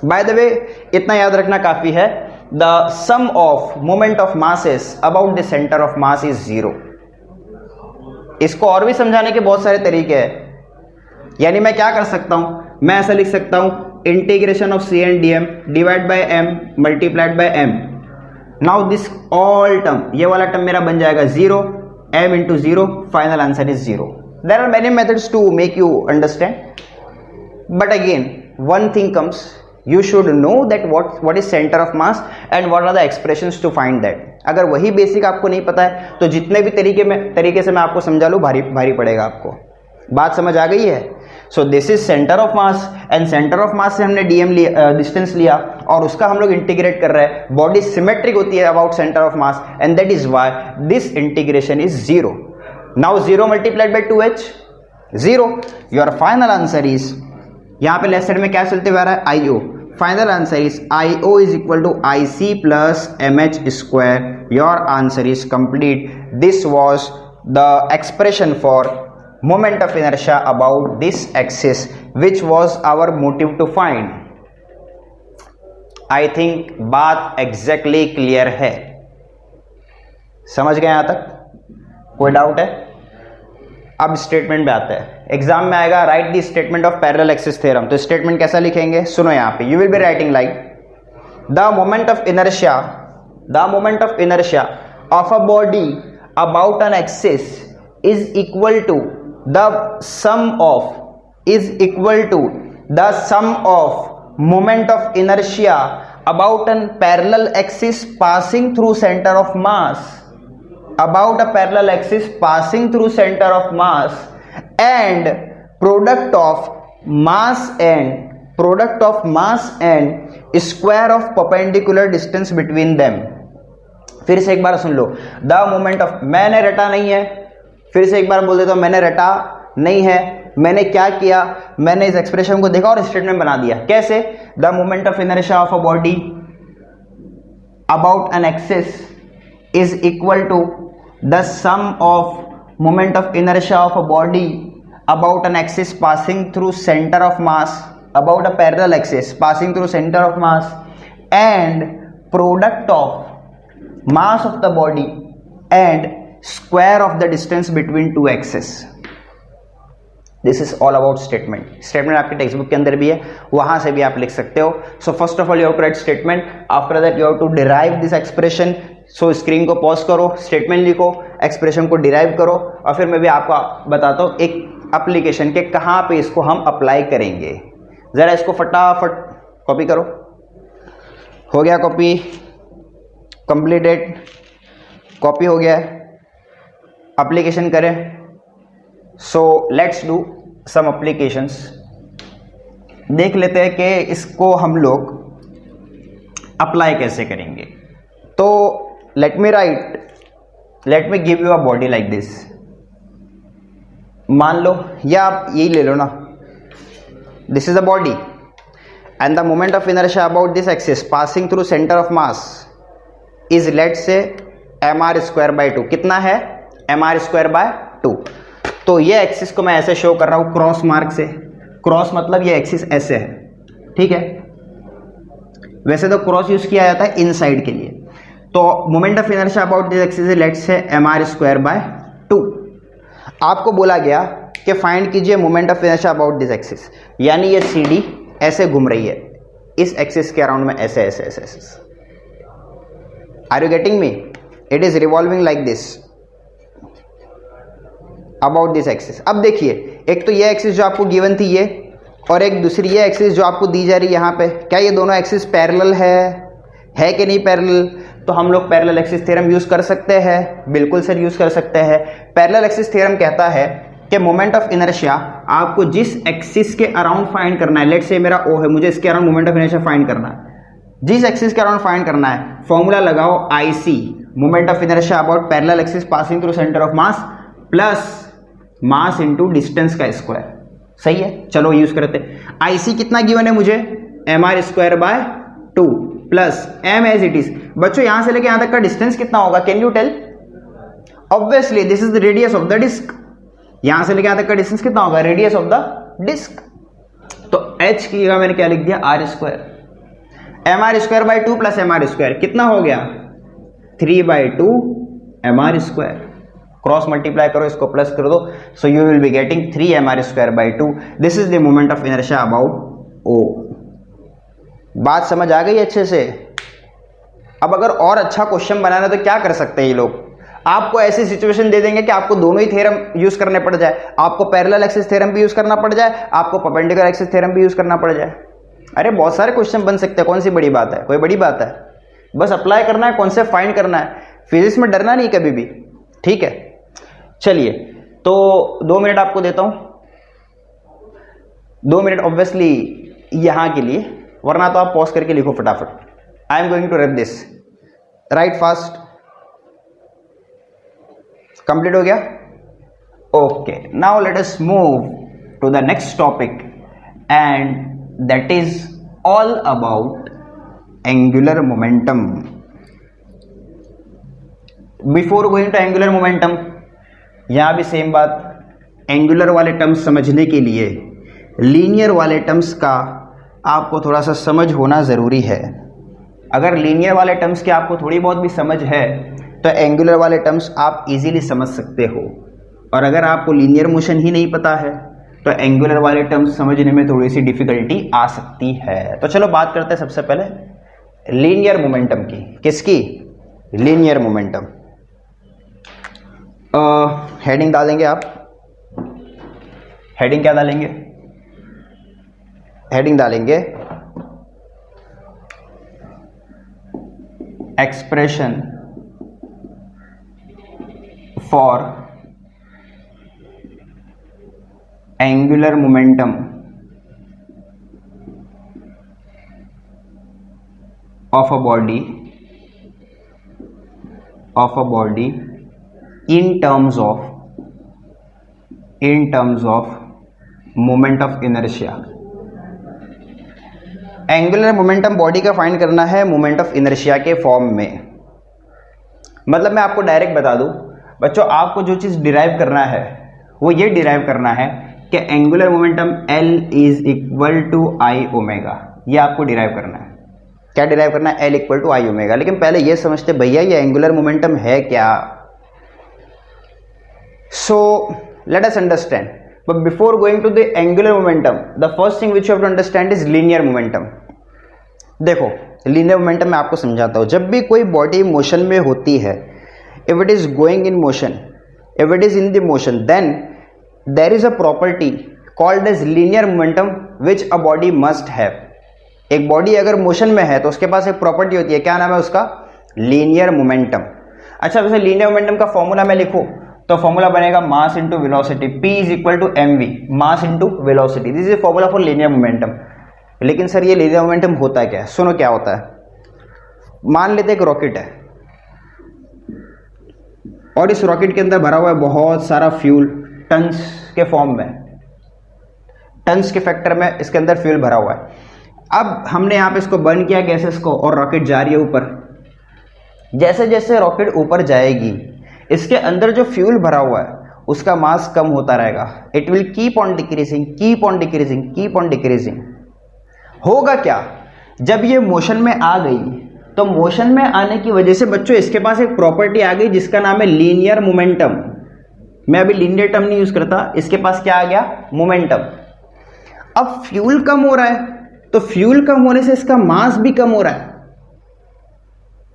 बाय द वे इतना याद रखना काफी है, the sum of moment of masses about the centre of mass is 0। इसको और भी समझाने के बहुत सारे तरीके हैं। यानी मैं क्या कर सकता हूं? मैं ऐसा लिख सकता हूं, integration of CNDM divide by m multiplied by m। Now this all term, ये वाला टर्म मेरा बन जाएगा 0, m into 0, final answer is 0। There are many methods to make you understand, but again one thing comes, you should know that what is center of mass and what are the expressions to find that। अगर वही basic आपको नहीं पता है तो जितने भी तरीके से मैं आपको समझा लूँ भारी पड़ेगा आपको। बात समझ आ गई है? So this is centre of mass, and centre of mass से हमने DM लिया, डिस्टेंस लिया, और उसका हम लोग इंटीग्रेट कर रहे हैं। बॉडी सिमेट्रिक होती है about centre of mass, and that is why this integration is 0। Now 0 multiplied by 2h, 0। Your final answer is, यहां पे लेफ्ट साइड में क्या चलते हुए आ रहा है? IO। Final answer is IO is equal to IC plus MH square. Your answer is complete. This was the expression for moment of inertia about this axis, which was our motive to find। I think बात exactly clear है। समझ गए यहां तक? कोई doubt है? अब statement पे आते हैं। एग्जाम में आएगा write the statement of parallel axis theorem. तो स्टेटमेंट कैसा लिखेंगे? सुनो यहां पे, you will be writing like the moment of inertia of a body about an axis is equal to the sum of moment of inertia about a parallel axis passing through center of mass, and product of mass and square of perpendicular distance between them। फिर से एक बार सुन लो, the moment of, मैंने रटा नहीं है, फिर से एक बार बोल देता हूं, मैंने रटा नहीं है। मैंने क्या किया? मैंने इस एक्सप्रेशन को देखा और स्टेटमेंट बना दिया। कैसे? The moment of inertia of a body about an axis is equal to the sum of moment of inertia of a body about an axis passing through centre of mass, about a parallel axis passing through centre of mass, and product of mass of the body and square of the distance between two axes। This is all about statement। Statement आपके text book के अंदर भी है, वहां से भी आप लिख सकते हो। So first of all you have to write statement, after that you have to derive this expression. So screen को पॉज करो, स्टेटमेंट लिखो, एक्सप्रेशन को डिराइव करो, और फिर मैं भी आपको बताता हूं एक एप्लीकेशन के कहां पे इसको हम अप्लाई करेंगे। जरा इसको फटाफट कॉपी करो। हो गया कॉपी? कंप्लीटेड। कॉपी हो गया है, एप्लीकेशन करें। So let's do some applications. देख लेते हैं कि इसको हम लोग अप्लाई कैसे करेंगे। तो let me give you a body like this. मान लो, या आप यही ले लो ना, this is the body and the moment of inertia about this axis passing through center of mass is let's say mr square by 2. कितना है? mr square by 2. तो ये एक्सिस को मैं ऐसे शो कर रहा हूं क्रॉस मार्क से. क्रॉस मतलब ये एक्सिस ऐसे है, ठीक है. वैसे तो क्रॉस यूज किया जाता है इनसाइड के लिए. तो moment of inertia about this axis let's say mr square by 2. आपको बोला गया कि फाइंड कीजिए moment of inertia about this axis, यानी ये CD ऐसे घूम रही है इस एक्सिस के अराउंड में, ऐसे ऐसे ऐसे ऐसे. Are you getting me? It is revolving like this about this axis. अब देखिए, एक तो ये एक्सिस जो आपको गिवन थी ये, और एक दूसरी ये एक्सिस जो आपको दी जा रही है यहाँ पे. क्या ये दोनों एक्सिस पैरेलल है कि नहीं पैरेलल? तो हम लोग पैरेलल एक्सिस थ्योरम यूज कर सकते हैं. बिल्कुल सर यूज कर सकते हैं. पैरेलल एक्सिस थ्योरम कहता है कि मोमेंट ऑफ इनर्शिया आपको जिस एक्सिस के अराउंड फाइंड करना है. लेट्स से मेरा O है, मुझे इसके around moment of inertia find करना है. जिस एक्सिस के अराउंड फाइंड करना है, फॉर्मूला लगाओ IC, moment of inertia about parallel axis passing through centre of mass plus mass into distance का स्क्वायर. सही है, चलो यूज करते. IC कितना गिवन है मुझे? mr square by 2 plus m as it is. बच्चों यहां से लेके यहां तक का डिस्टेंस कितना होगा? Can you tell? Obviously this is the radius of the disc. यहां से लेके यहां तक का डिस्टेंस कितना होगा? Radius of the disc. तो h की जगह मैंने क्या लिख दिया? r square. mr square by 2 plus mr square कितना हो गया? 3 बाय 2 mr स्क्वायर. क्रॉस मल्टीप्लाई करो, इसको प्लस कर दो, so you will be getting 3 mr square by 2. This is the moment of inertia about O. बात समझ आ गई अच्छे से? अब अगर और अच्छा क्वेश्चन बनाना तो क्या कर सकते हैं ये लोग? आपको ऐसी सिचुएशन दे देंगे कि आपको दोनों ही थ्योरम यूज करने पड़ जाए. आपको पैरेलल एक्सिस थ्योरम भी यूज करना पड़ जाए, आपको परपेंडिकुलर एक्सिस थ्योरम भी यूज करना पड़ जाए. अरे बहुत सारे क्वेश्चन बन सकते हैं, कौन सी बड़ी बात है? कोई बड़ी बात है? बस अप्लाई करना है, कॉन्सेप्ट फाइंड करना है. फिजिक्स में डरना नहीं कभी भी, ठीक है. चलिए, तो 2 मिनट आपको देता हूं. 2 मिनट ऑब्वियसली यहां के लिए, वरना तो आप पॉज करके लिखो फटाफट. I am going to wrap this. Right fast. Complete हो गया? Okay, now let us move to the next topic and that is all about angular momentum. Before going to angular momentum, यहां भी same बात. Angular वाले terms समझने के लिए linear वाले टर्म्स का आपको थोड़ा सा समझ होना ज़रूरी है. अगर लीनियर वाले टर्म्स की आपको थोड़ी बहुत भी समझ है तो एंगुलर वाले टर्म्स आप इजीली समझ सकते हो. और अगर आपको लीनियर मोशन ही नहीं पता है तो एंगुलर वाले टर्म्स समझने में थोड़ी सी डिफिकल्टी आ सकती है. तो चलो बात करते हैं सबसे पहले लीनियर मोमेंटम की. किसकी? Linear momentum. हेडिंग डालेंगे आप. हेडिंग क्या डालेंगे? हेडिंग डालेंगे expression for angular momentum of a body in terms of moment of inertia. Angular momentum body का फाइंड करना है मोमेंट ऑफ इनर्शिया के फॉर्म में. मतलब मैं आपको डायरेक्ट बता दूं बच्चों, आपको जो चीज डिराइव करना है वो ये डिराइव करना है कि angular momentum L is equal to I omega. ये आपको डिराइव करना है. क्या डिराइव करना है? L equal to I omega. लेकिन पहले ये समझते भैया ये एंगुलर मोमेंटम है क्या. So let us understand, but before going to the angular momentum, the first thing which you have to understand is linear momentum. देखो, linear momentum मैं आपको समझाता हूँ. जब भी कोई बॉडी मोशन में होती है, if it is going in motion, if it is in the motion, then there is a property called as linear momentum which a body must have. एक बॉडी अगर मोशन में है तो उसके पास एक प्रॉपर्टी होती है. क्या नाम है उसका? Linear momentum. अच्छा, वैसे लीनियर मोमेंटम का फॉर्मूला मैं लिखूं तो फॉर्मूला बनेगा mass into velocity. P is equal to mv, mass into velocity. This is formula for linear momentum. लेकिन सर ये लीनियर मोमेंटम होता क्या है? सुनो क्या होता है. मान लेते एक रॉकेट है और इस रॉकेट के अंदर भरा हुआ है बहुत सारा फ्यूल टन्स के फॉर्म में. टन्स के फैक्टर में इसके अंदर फ्यूल भरा हुआ है। अब हमने यहाँ पे इसको बर्न किया गैसेस को और रॉकेट जा रही है ऊपर। जैसे जैसे रॉकेट ऊपर जाएगी इसके अंदर जो फ्यूल भरा हुआ है उसका मास कम होता रहेगा। It will keep on decreasing, keep on decreasing, keep on decreasing. होगा क्या, जब ये मोशन में आ गई तो मोशन में आने की वजह से बच्चों इसके पास एक प्रॉपर्टी आ गई जिसका नाम है लीनियर मोमेंटम। मैं अभी लीनियर टर्म नहीं यूज करता, इसके पास क्या आ गया, मोमेंटम। अब फ्यूल कम हो रहा है तो फ्यूल कम होने से इसका मास भी कम हो रहा है।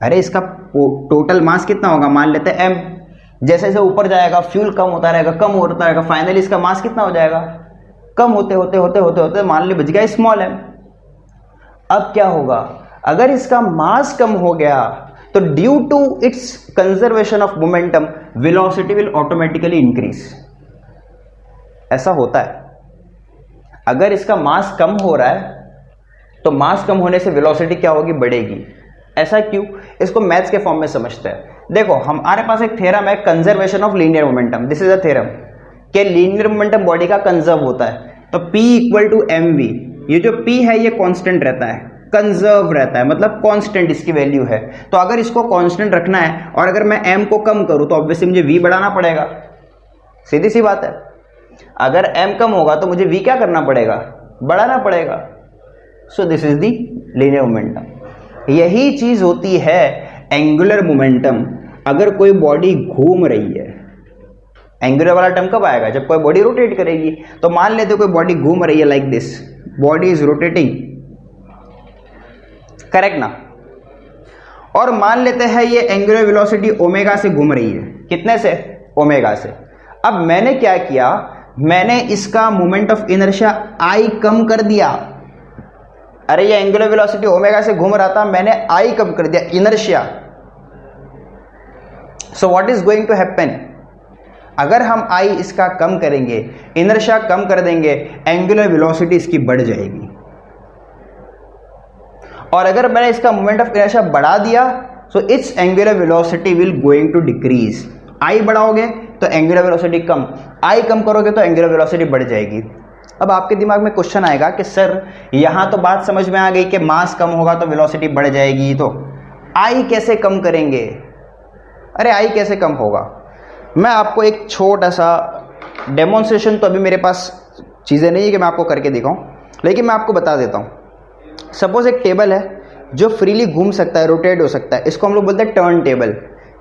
अरे इसका टोटल मास कितना होगा, मान लेते हैं m। जैसे जैसे ऊपर जाएगा फ्यूल कम होता रहेगा, कम होता रहेगा, फाइनली इसका मास कितना हो जाएगा, कम होते होते होते होते होते मान ली बच गया स्मॉल m। अब क्या होगा, अगर इसका मास कम हो गया तो due to its conservation of momentum velocity will automatically increase. ऐसा होता है, अगर इसका मास कम हो रहा है तो मास कम होने से वेलोसिटी क्या होगी, बढ़ेगी। ऐसा क्यों, इसको मैथ्स के फॉर्म में समझते हैं। देखो हमारे पास एक थ्योरम है conservation of linear momentum. This is a theorem कि लीनियर मोमेंटम बॉडी का कंजर्व होता है। तो P इक्वल टू mv, ये जो P है ये कांस्टेंट रहता है, कंजर्व रहता है, मतलब कांस्टेंट इसकी वैल्यू है। तो अगर इसको कांस्टेंट रखना है और अगर मैं m को कम करूं तो ऑब्वियसली मुझे v बढ़ाना पड़ेगा, सीधी सी बात है। अगर m कम होगा तो मुझे v क्या करना पड़ेगा, बढ़ाना पड़ेगा। सो this is the linear momentum. यही चीज होती है एंगुलर मोमेंटम। अगर कोई बॉडी घूम रही है, एंगुलर वाला टर्म कब आएगा, जब कोई बॉडी रोटेट करेगी। तो मान लेते कोई बॉडी घूम रही है like this, body is rotating, correct ना। और मान लेते हैं ये एंगुलर वेलोसिटी ओमेगा से घूम रही है, कितने से, ओमेगा से। अब मैंने क्या किया, मैंने इसका मोमेंट ऑफ इनर्शिया आई कम कर दिया। अरे ये एंगुलर वेलोसिटी ओमेगा से घूम रहा था, मैंने आई कम कर दिया, inertia. So what is going to happen, अगर हम आई इसका कम करेंगे, इनर्शिया कम कर देंगे, एंगुलर वेलोसिटी इसकी बढ़ जाएगी। और अगर मैंने इसका मोमेंट ऑफ इनर्शिया बढ़ा दिया so it's angular velocity will going to decrease. I बढ़ाओगे तो एंगुलर वेलोसिटी कम, आई कम करोगे तो एंगुलर वेलोसिटी बढ़ जाएगी। अब आपके दिमाग में क्वेश्चन आएगा कि सर यहां तो बात समझ में आ गई कि मास कम होगा तो वेलोसिटी बढ़ जाएगी, तो आई कैसे कम करेंगे। अरे आई कैसे कम होगा, मैं आपको एक छोटा सा डेमोन्स्ट्रेशन, तो अभी मेरे पास चीज़ें नहीं है कि मैं आपको करके दिखाऊं, लेकिन मैं आपको बता देता हूं। सपोज एक टेबल है जो फ्रीली घूम सकता है, रोटेट हो सकता है, इसको हम लोग बोलते हैं टर्न टेबल,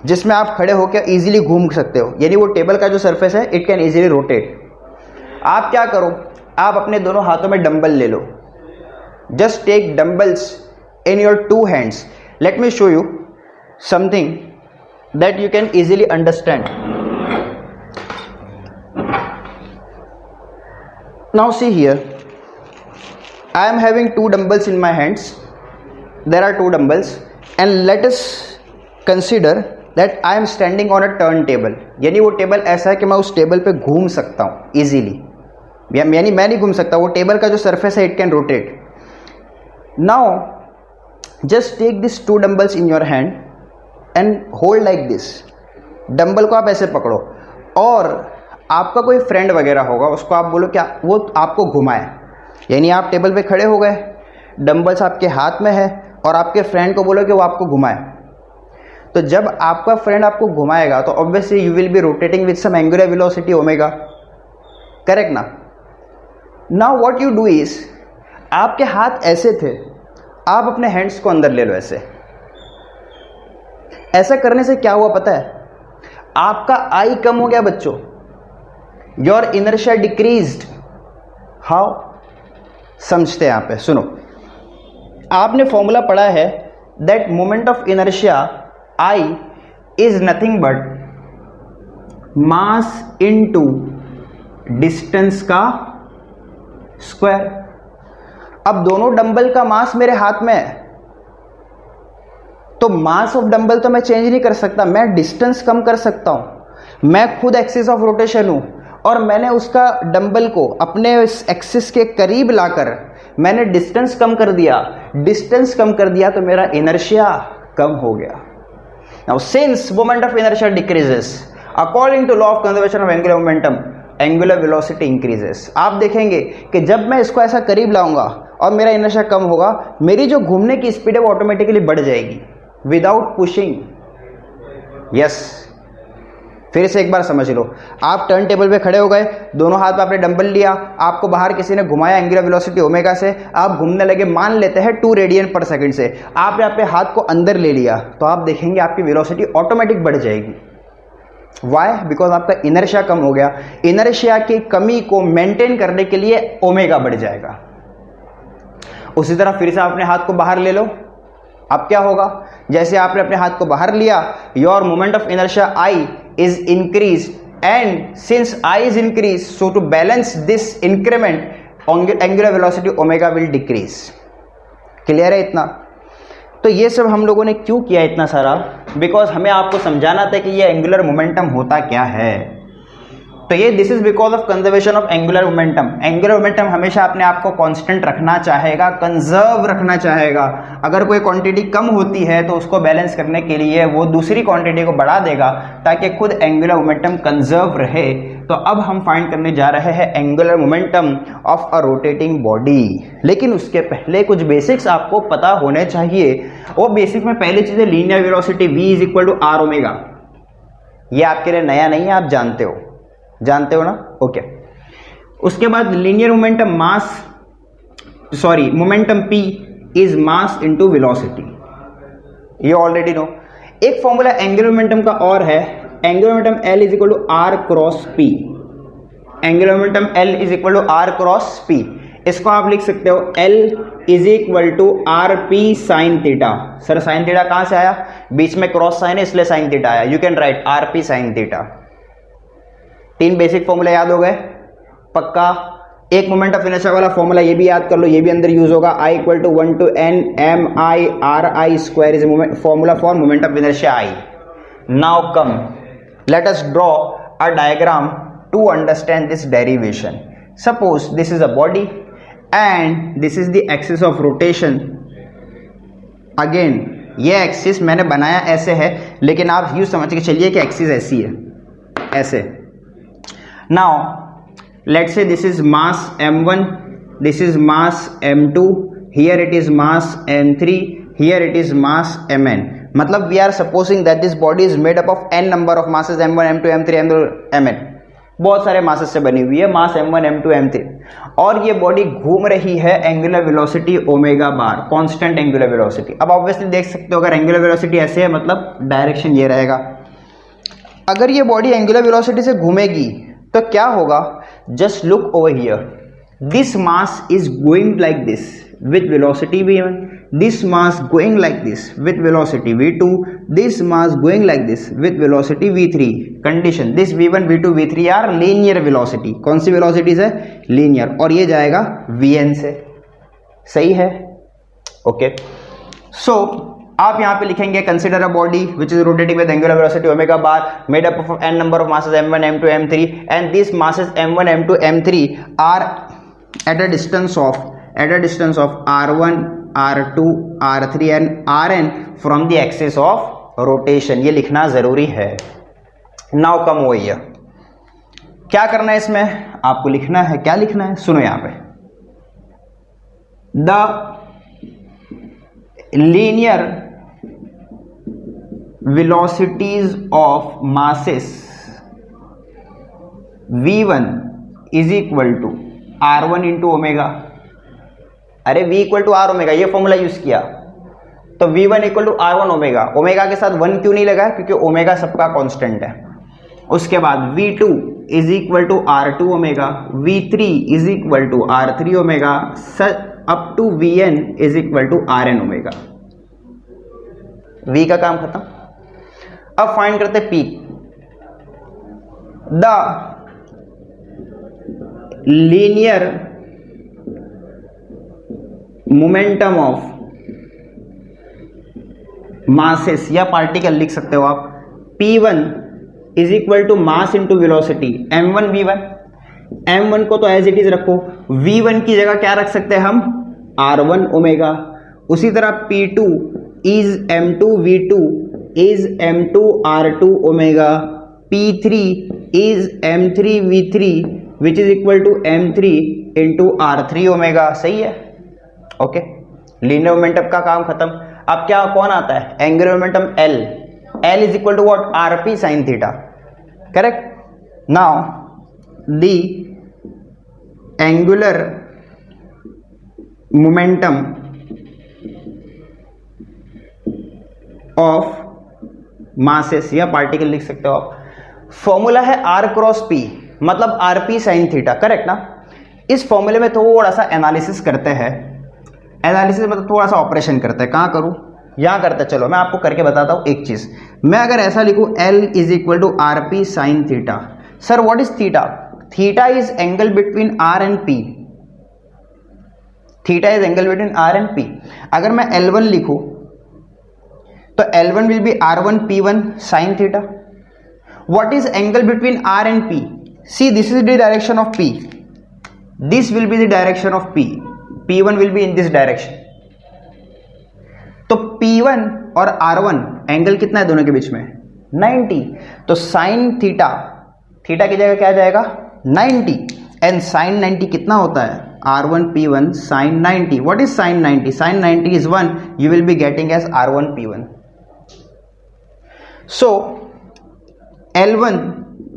जिसमें आप खड़े होकर इजीली घूम सकते हो, यानी वो टेबल का जो सरफेस है इट कैन इजीली रोटेट। आप क्या करो, आप अपने दोनों हाथों में डंबल ले लो, just take dumbbells in your two hands. Let me show you something that you can easily understand. Now see here, I am having two dumbbells in my hands. There are two dumbbells and let us consider that I am standing on a turntable. यानी वो table ऐसा है कि मैं उस table पे घूम सकता हूँ easily, यानी मैं नहीं घूम सकता, वो टेबल का जो सरफेस है it can rotate. Now just take these two dumbbells in your hand and hold like this. Dumbbell को आप ऐसे पकड़ो और आपका कोई फ्रेंड वगैरह होगा, उसको आप बोलो क्या वो आपको घुमाए, यानी आप टेबल पे खड़े हो गए, डंबल्स आपके हाथ में है और आपके फ्रेंड को बोलो कि वो आपको घुमाए। तो जब आपका फ्रेंड आपको घुमाएगा तो obviously you will be rotating with some angular velocity omega, correct ना। Now what you do is, आपके हाथ ऐसे थे, आप अपने हैंड्स को अंदर ले लो ऐसे। ऐसा करने से क्या हुआ पता है, आपका आई कम हो गया बच्चों, योर इनर्शिया डिक्रीज्ड। हाउ, समझते हैं यहां पे, सुनो। आपने फॉर्मूला पढ़ा है that moment of inertia I is nothing but mass into distance का स्क्वायर। अब दोनों डंबल का मास मेरे हाथ में है तो मास ऑफ डंबल तो मैं चेंज नहीं कर सकता, मैं डिस्टेंस कम कर सकता हूं। मैं खुद एक्सिस ऑफ रोटेशन हूं और मैंने उसका डंबल को अपने एक्सिस के करीब लाकर मैंने डिस्टेंस कम कर दिया। डिस्टेंस कम कर दिया तो मेरा इनर्शिया कम हो गया। Now since moment of inertia decreases according to law of conservation of angular momentum, angular velocity increases. आप देखेंगे कि जब मैं इसको ऐसा करीब लाऊंगा और मेरा इनर्शिया कम होगा, मेरी जो घूमने की स्पीड है वो ऑटोमेटिकली बढ़ जाएगी विदाउट पुशिंग। यस, फिर से एक बार समझ लो। आप टर्न टेबल पे खड़े हो गए, दोनों हाथ में आपने डंबल लिया, आपको बाहर किसी ने घुमाया एंगुलर वेलोसिटी ओमेगा से, आप घूमने लगे, मान लेते हैं 2 रेडियन पर सेकंड से, आपने अपने हाथ को अंदर ले लिया, तो आप देखेंगे आपकी वेलोसिटी ऑटोमेटिक बढ़ जाएगी। वाई? बिकॉज आपका इनर्शिया कम हो गया। इनर्शिया की कमी को मेंटेन करने के लिए ओमेगा बढ़ जाएगा। उसी तरह फिर से आप अपने हाथ को बाहर ले लो, अब क्या होगा? जैसे आपने अपने हाथ को बाहर लिया, your moment of inertia I is increased, and since I is increased, so to balance this increment angular velocity omega will decrease। Clear है इतना? तो ये सब हम लोगों ने क्यों किया इतना सारा? बिकॉज हमें आपको समझाना था कि ये एंगुलर मोमेंटम होता क्या है। तो ये this is because of conservation of angular momentum. Angular momentum हमेशा अपने आप को कांस्टेंट रखना चाहेगा, कंजर्व रखना चाहेगा। अगर कोई क्वांटिटी कम होती है तो उसको बैलेंस करने के लिए वो दूसरी क्वांटिटी को बढ़ा देगा ताकि खुद एंगुलर मोमेंटम कंजर्व रहे। तो अब हम फाइंड करने जा रहे हैं angular momentum of a rotating body. लेकिन उसके पहले कुछ बेसिक्स आपको पता होने चाहिए। वो बेसिक में पहली चीज है linear velocity v is equal to r omega. ये आपके लिए नया नहीं है, आप जानते हो ना? ओके। उसके बाद linear momentum momentum p is mass into velocity, ये ऑलरेडी नो। एक फॉर्मूला एंगुलर मोमेंटम का और है, angular momentum L is equal to r cross p। Angular momentum L is equal to r cross p। इसको आप लिख सकते हो L is equal to r p sine theta. Sir sine theta कहां से आया? बीच में क्रॉस साइन है इसलिए साइन थीटा आया। You can write are p sine theta. 3 basic formula याद हो गए पक्का। एक मोमेंट ऑफ इनर्शिया वाला फॉर्मूला ये भी याद कर लो, ये भी अंदर यूज होगा। I equal to 1 to n mi r i square is formula for moment of inertia I। Now come let us draw a diagram to understand this derivation. Suppose this is a body and this is the axis of rotation. Again ये axis मैंने बनाया ऐसे है, लेकिन आप use समझ के चलिए कि एक्सिस ऐसी है, ऐसे। Now let's say this is mass m1, this is mass m2, here it is mass m3, here it is mass mn। मतलब we are supposing that this body is made up of n number of masses m1 m2 m3 mn। बहुत सारे masses से बनी हुई है, mass m1 m2 m3, और ये body घूम रही है एंगुलर वेलोसिटी ओमेगा बार, कांस्टेंट एंगुलर वेलोसिटी। अब ऑब्वियसली देख सकते हो अगर एंगुलर वेलोसिटी ऐसे है मतलब डायरेक्शन ये रहेगा। अगर ये बॉडी एंगुलर वेलोसिटी से घूमेगी तो क्या होगा? Just look over here, this mass is going like this with velocity v1, this mass going like this with velocity v2, this mass going like this with velocity v3। Condition, this v1 v2 v3 are linear velocity. कौन सी velocities है? Linear. और ये जाएगा vn से, सही है? Okay. सो आप यहां पे लिखेंगे consider a body which is rotating with angular velocity omega bar made up of n number of masses m1 m2 m3 and these masses m1 m2 m3 are at a distance of r1 r2 r3 and rn from the axis of rotation। ये लिखना जरूरी है। Now come over here, क्या करना है इसमें? आपको लिखना है, क्या लिखना है? सुनो यहां पे, the linear velocities of masses v1 is equal to r1 into omega. अरे v equal to r omega, ये फॉर्मूला यूज किया तो v1 equal to r1 omega. Omega के साथ 1 क्यों नहीं लगा? क्योंकि ओमेगा सबका कांस्टेंट है। उसके बाद v2 is equal to r2 omega, v3 is equal to r3 omega, up to vn is equal to rn omega. v का काम खत्म। अब फाइंड करते p। The linear momentum of masses या पार्टिकल लिख सकते हो आप, p1 is equal to mass into velocity m1 v1। m1 को तो एज इट इज रखो, v1 की जगह क्या रख सकते हैं हम? r1 omega. उसी तरह p2 is m2 v2 is m2 r2 omega, p3 is m3v3 which is equal to m3 into r3 omega. सही है, ओके। लीनियर मोमेंटम का काम खत्म। अब क्या कौन आता है? Angular momentum L। L is equal to what? rp sin theta, correct. Now the angular momentum of masses या पार्टिकल लिख सकते हो आप। फॉर्मूला है r क्रॉस p, मतलब rp sin थीटा, करेक्ट ना। इस फॉर्मूले में थोड़ा सा एनालिसिस करते हैं। एनालिसिस मतलब थोड़ा सा ऑपरेशन करते हैं। कहाँ करूँ? यहाँ करते हैं। चलो मैं आपको करके बताता हूँ एक चीज। मैं अगर ऐसा लिखूँ L is equal to rp sin theta. Sir what is theta? Theta is angle between r and p। Theta is angle between r and p। अगर मैं L1 लिखूं तो L1 will be r1 p1 sin theta. What is angle between r and p? See this is the direction of p, this will be the direction of p, p1 will be in this direction. तो p1 और r1 angle कितना है दोनों के बीच में? 90। तो sin theta, theta की जगह क्या जाएगा? 90। एंड sin 90 कितना होता है? r1 p1 sin 90। What is sin 90? sin 90 is 1, you will be getting as r1 p1। so L1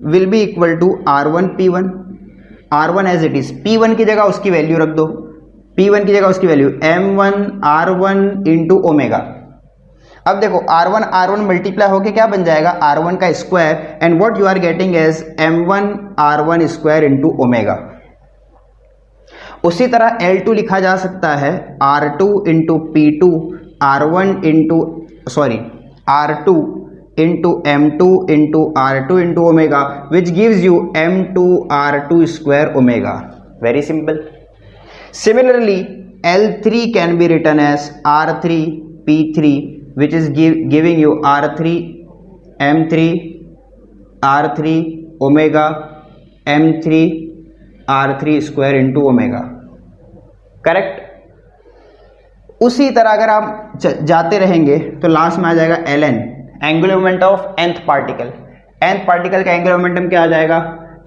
will be equal to r1 p1, r1 as it is, p1 की जगह उसकी वैल्यू रख दो, p1 की जगह उसकी value m1 r1 into omega. अब देखो r1 r1 मल्टीप्लाई होके क्या बन जाएगा? r1 का square, and what you are getting as m1 r1 square into omega. उसी तरह L2 लिखा जा सकता है R2 into P2 R1 into R2 into M2 into R2 into omega, which gives you M2 R2 square omega. Very simple. Similarly L3 can be written as R3 P3 which is giving you R3 M3 R3 omega M3 R3 square into omega, correct. उसी तरह अगर आप जाते रहेंगे तो last में आ जाएगा Ln, angular momentum of nth particle. nth particle का एंगुलर मोमेंटम क्या आ जाएगा?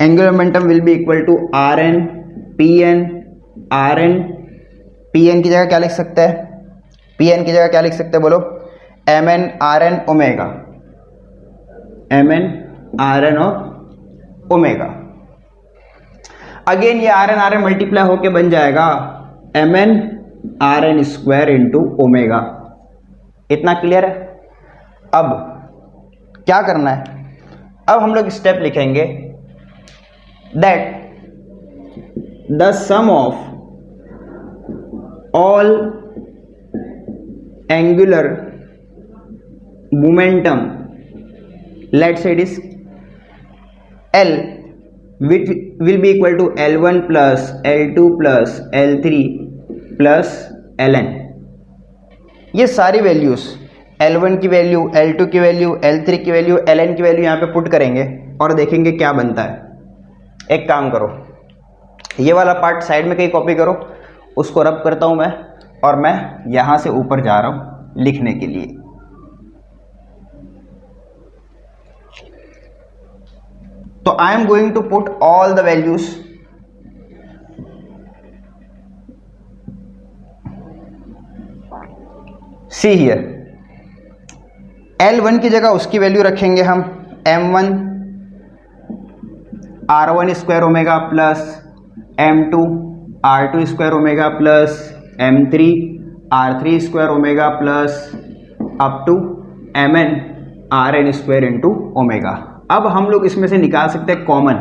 Angular momentum will be equal to Rn Pn Rn। Pn की जगह क्या लिख सकते हैं? Pn की जगह क्या लिख सकते हैं बोलो? Mn Rn omega, Mn Rn of omega. Again ये Rn Rn मल्टीप्लाई होके बन जाएगा Mn Rn square into omega. इतना क्लियर है? अब क्या करना है? अब हम लोग स्टेप लिखेंगे that the sum of all angular momentum, let's say it is L which will be equal to L1 plus L2 plus L3 plus Ln। ये सारी वैल्यूज L1 की वैल्यू, L2 की वैल्यू, L3 की value, Ln की value यहाँ पे put करेंगे और देखेंगे क्या बनता है। एक काम करो, ये वाला पार्ट साइड में कहीं कॉपी करो, उसको रब करता हूँ मैं, और मैं यहाँ से ऊपर जा रहा हूँ लिखने के लिए। तो I am going to put all the values। See here, L1 की जगह उसकी वैल्यू रखेंगे हम M1 R1 square omega plus M2 R2 square omega plus M3 R3 square omega plus up to Mn Rn square into omega. अब हम लोग इसमें से निकाल सकते हैं कॉमन।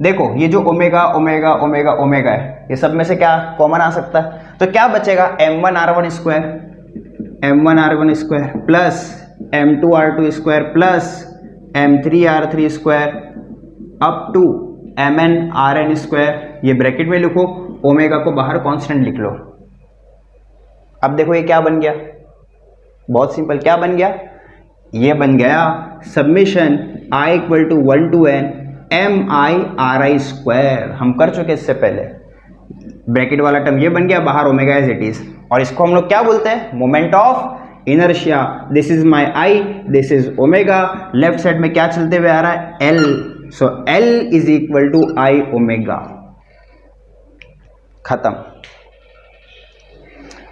देखो ये जो ओमेगा ओमेगा ओमेगा ओमेगा है, ये सब में से क्या कॉमन आ सकता है? तो क्या बचेगा? M1 R1 square, M1 R1 square plus M2 R2 square plus M3 R3 square up to Mn Rn square. ये ब्रैकेट में लिखो, ओमेगा को बाहर कांस्टेंट लिख लो। अब देखो ये क्या बन गया? बहुत सिंपल। क्या बन गया? ये बन गया submission I equal to 1 to n mi ri square. हम कर चुके इससे पहले। ब्रैकेट वाला टर्म ये बन गया, बाहर ओमेगा एज इट इज, और इसको हम लोग क्या बोलते हैं? Moment of inertia. This is my I, this is omega. Left side में क्या चलते हुए आ रहा है? L so L is equal to I omega, खत्म।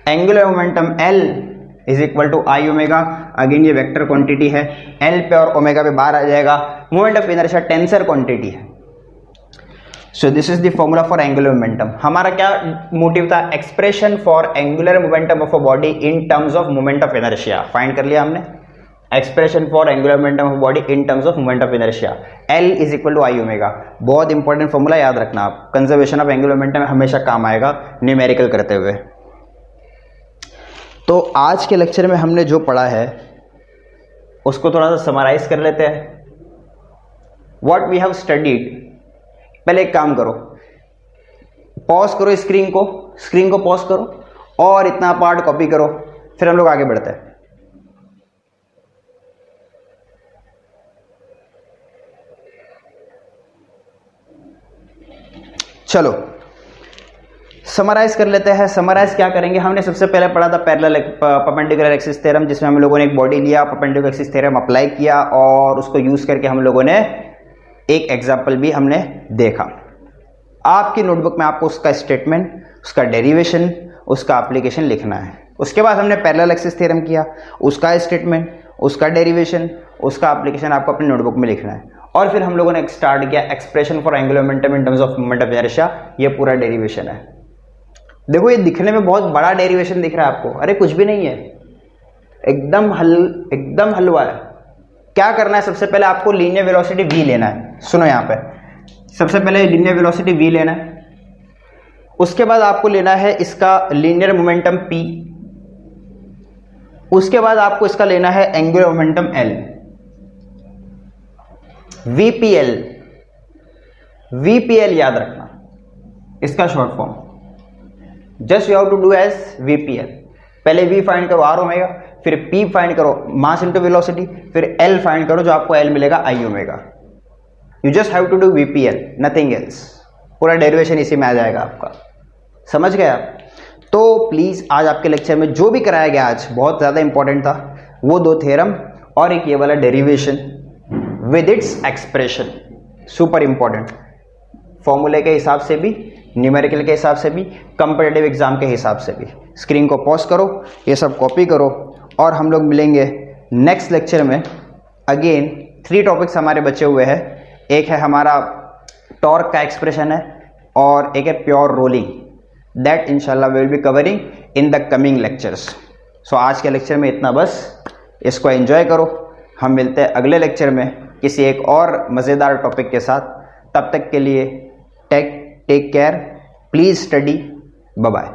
Angular momentum L is equal to I omega, again ये वेक्टर क्वांटिटी है, L पे और ओमेगा पे बाहर आ जाएगा, moment of inertia tensor quantity है। So this is the formula for angular momentum. हमारा क्या मोटिव था? Expression for angular momentum of a body in terms of moment of inertia find कर लिया हमने। Expression for angular momentum of body in terms of moment of inertia, L is equal to I omega. बहुत important formula, याद रखना आप, conservation of angular momentum हमेशा काम आएगा न्यूमेरिकल करते हुए। तो आज के लेक्चर में हमने जो पढ़ा है उसको थोड़ा सा समराइज कर लेते हैं। व्हाट वी हैव स्टडीड, पहले एक काम करो, पॉज करो स्क्रीन को पॉज करो और इतना पार्ट कॉपी करो, फिर हम लोग आगे बढ़ते हैं। चलो समराइज कर लेते हैं। समराइज क्या करेंगे, हमने सबसे पहले पढ़ा था पैरेलल परपेंडिकुलर एक्सिस थ्योरम, जिसमें हम लोगों ने एक बॉडी लिया, परपेंडिकुलर एक्सिस थ्योरम अप्लाई किया और उसको यूज करके हम लोगों ने एक एग्जांपल भी हमने देखा। आपकी नोटबुक में आपको उसका स्टेटमेंट, उसका डेरिवेशन, उसका एप्लीकेशन लिखना है। उसके बाद हमने पैरेलल एक्सिस थ्योरम किया, उसका स्टेटमेंट, उसका डेरिवेशन, उसका एप्लीकेशन आपको अपनी नोटबुक में लिखना है। और फिर हम लोगों ने स्टार्ट किया expression for angular momentum in terms of moment of inertia. ये पूरा डेरिवेशन है। देखो ये दिखने में बहुत बड़ा डेरिवेशन दिख रहा है आपको, अरे कुछ भी नहीं है, एकदम हलवा है। क्या करना है, सबसे पहले आपको लीनियर वेलोसिटी v लेना है। सुनो यहाँ पे, सबसे पहले लीनियर वेलोसिटी v लेना है, उसके बाद आपको लेना है इसका लीनियर मोमेंटम p, उसके बाद आपको इसका लेना है एंगुलर मोमेंटम l, VPL याद रखना इसका short form, just you have to do as VPL। पहले V फाइंड करो r ओमेगा, फिर P फाइंड करो मास इनटू वेलोसिटी, फिर L फाइंड करो जो आपको L मिलेगा I omega. You just have to do VPL, nothing else. पूरा डेरिवेशन इसी में आ जाएगा आपका, समझ गए आप? तो प्लीज आज आपके लेक्चर में जो भी कराया गया आज बहुत ज्यादा इंपॉर्टेंट था, वो दो थ्योरम और एक ये वाला derivation with its expression, super important, फॉर्मूले के हिसाब से भी, न्यूमेरिकल के हिसाब से भी, कंपेटिटिव एग्जाम के हिसाब से भी। स्क्रीन को पॉज करो, ये सब कॉपी करो और हम लोग मिलेंगे नेक्स्ट लेक्चर में। अगेन 3 टॉपिक्स हमारे बचे हुए हैं, एक है हमारा टॉर्क का एक्सप्रेशन है और एक है प्योर रोलिंग, दैट इंशाल्लाह we will be covering in the coming lectures. So आज के लेक्चर में इतना बस, इसको एंजॉय करो। हम मिलते हैं अगले लेक्चर में किसी एक और मज़ेदार टॉपिक के साथ। तब तक के लिए take care, please study, bye bye.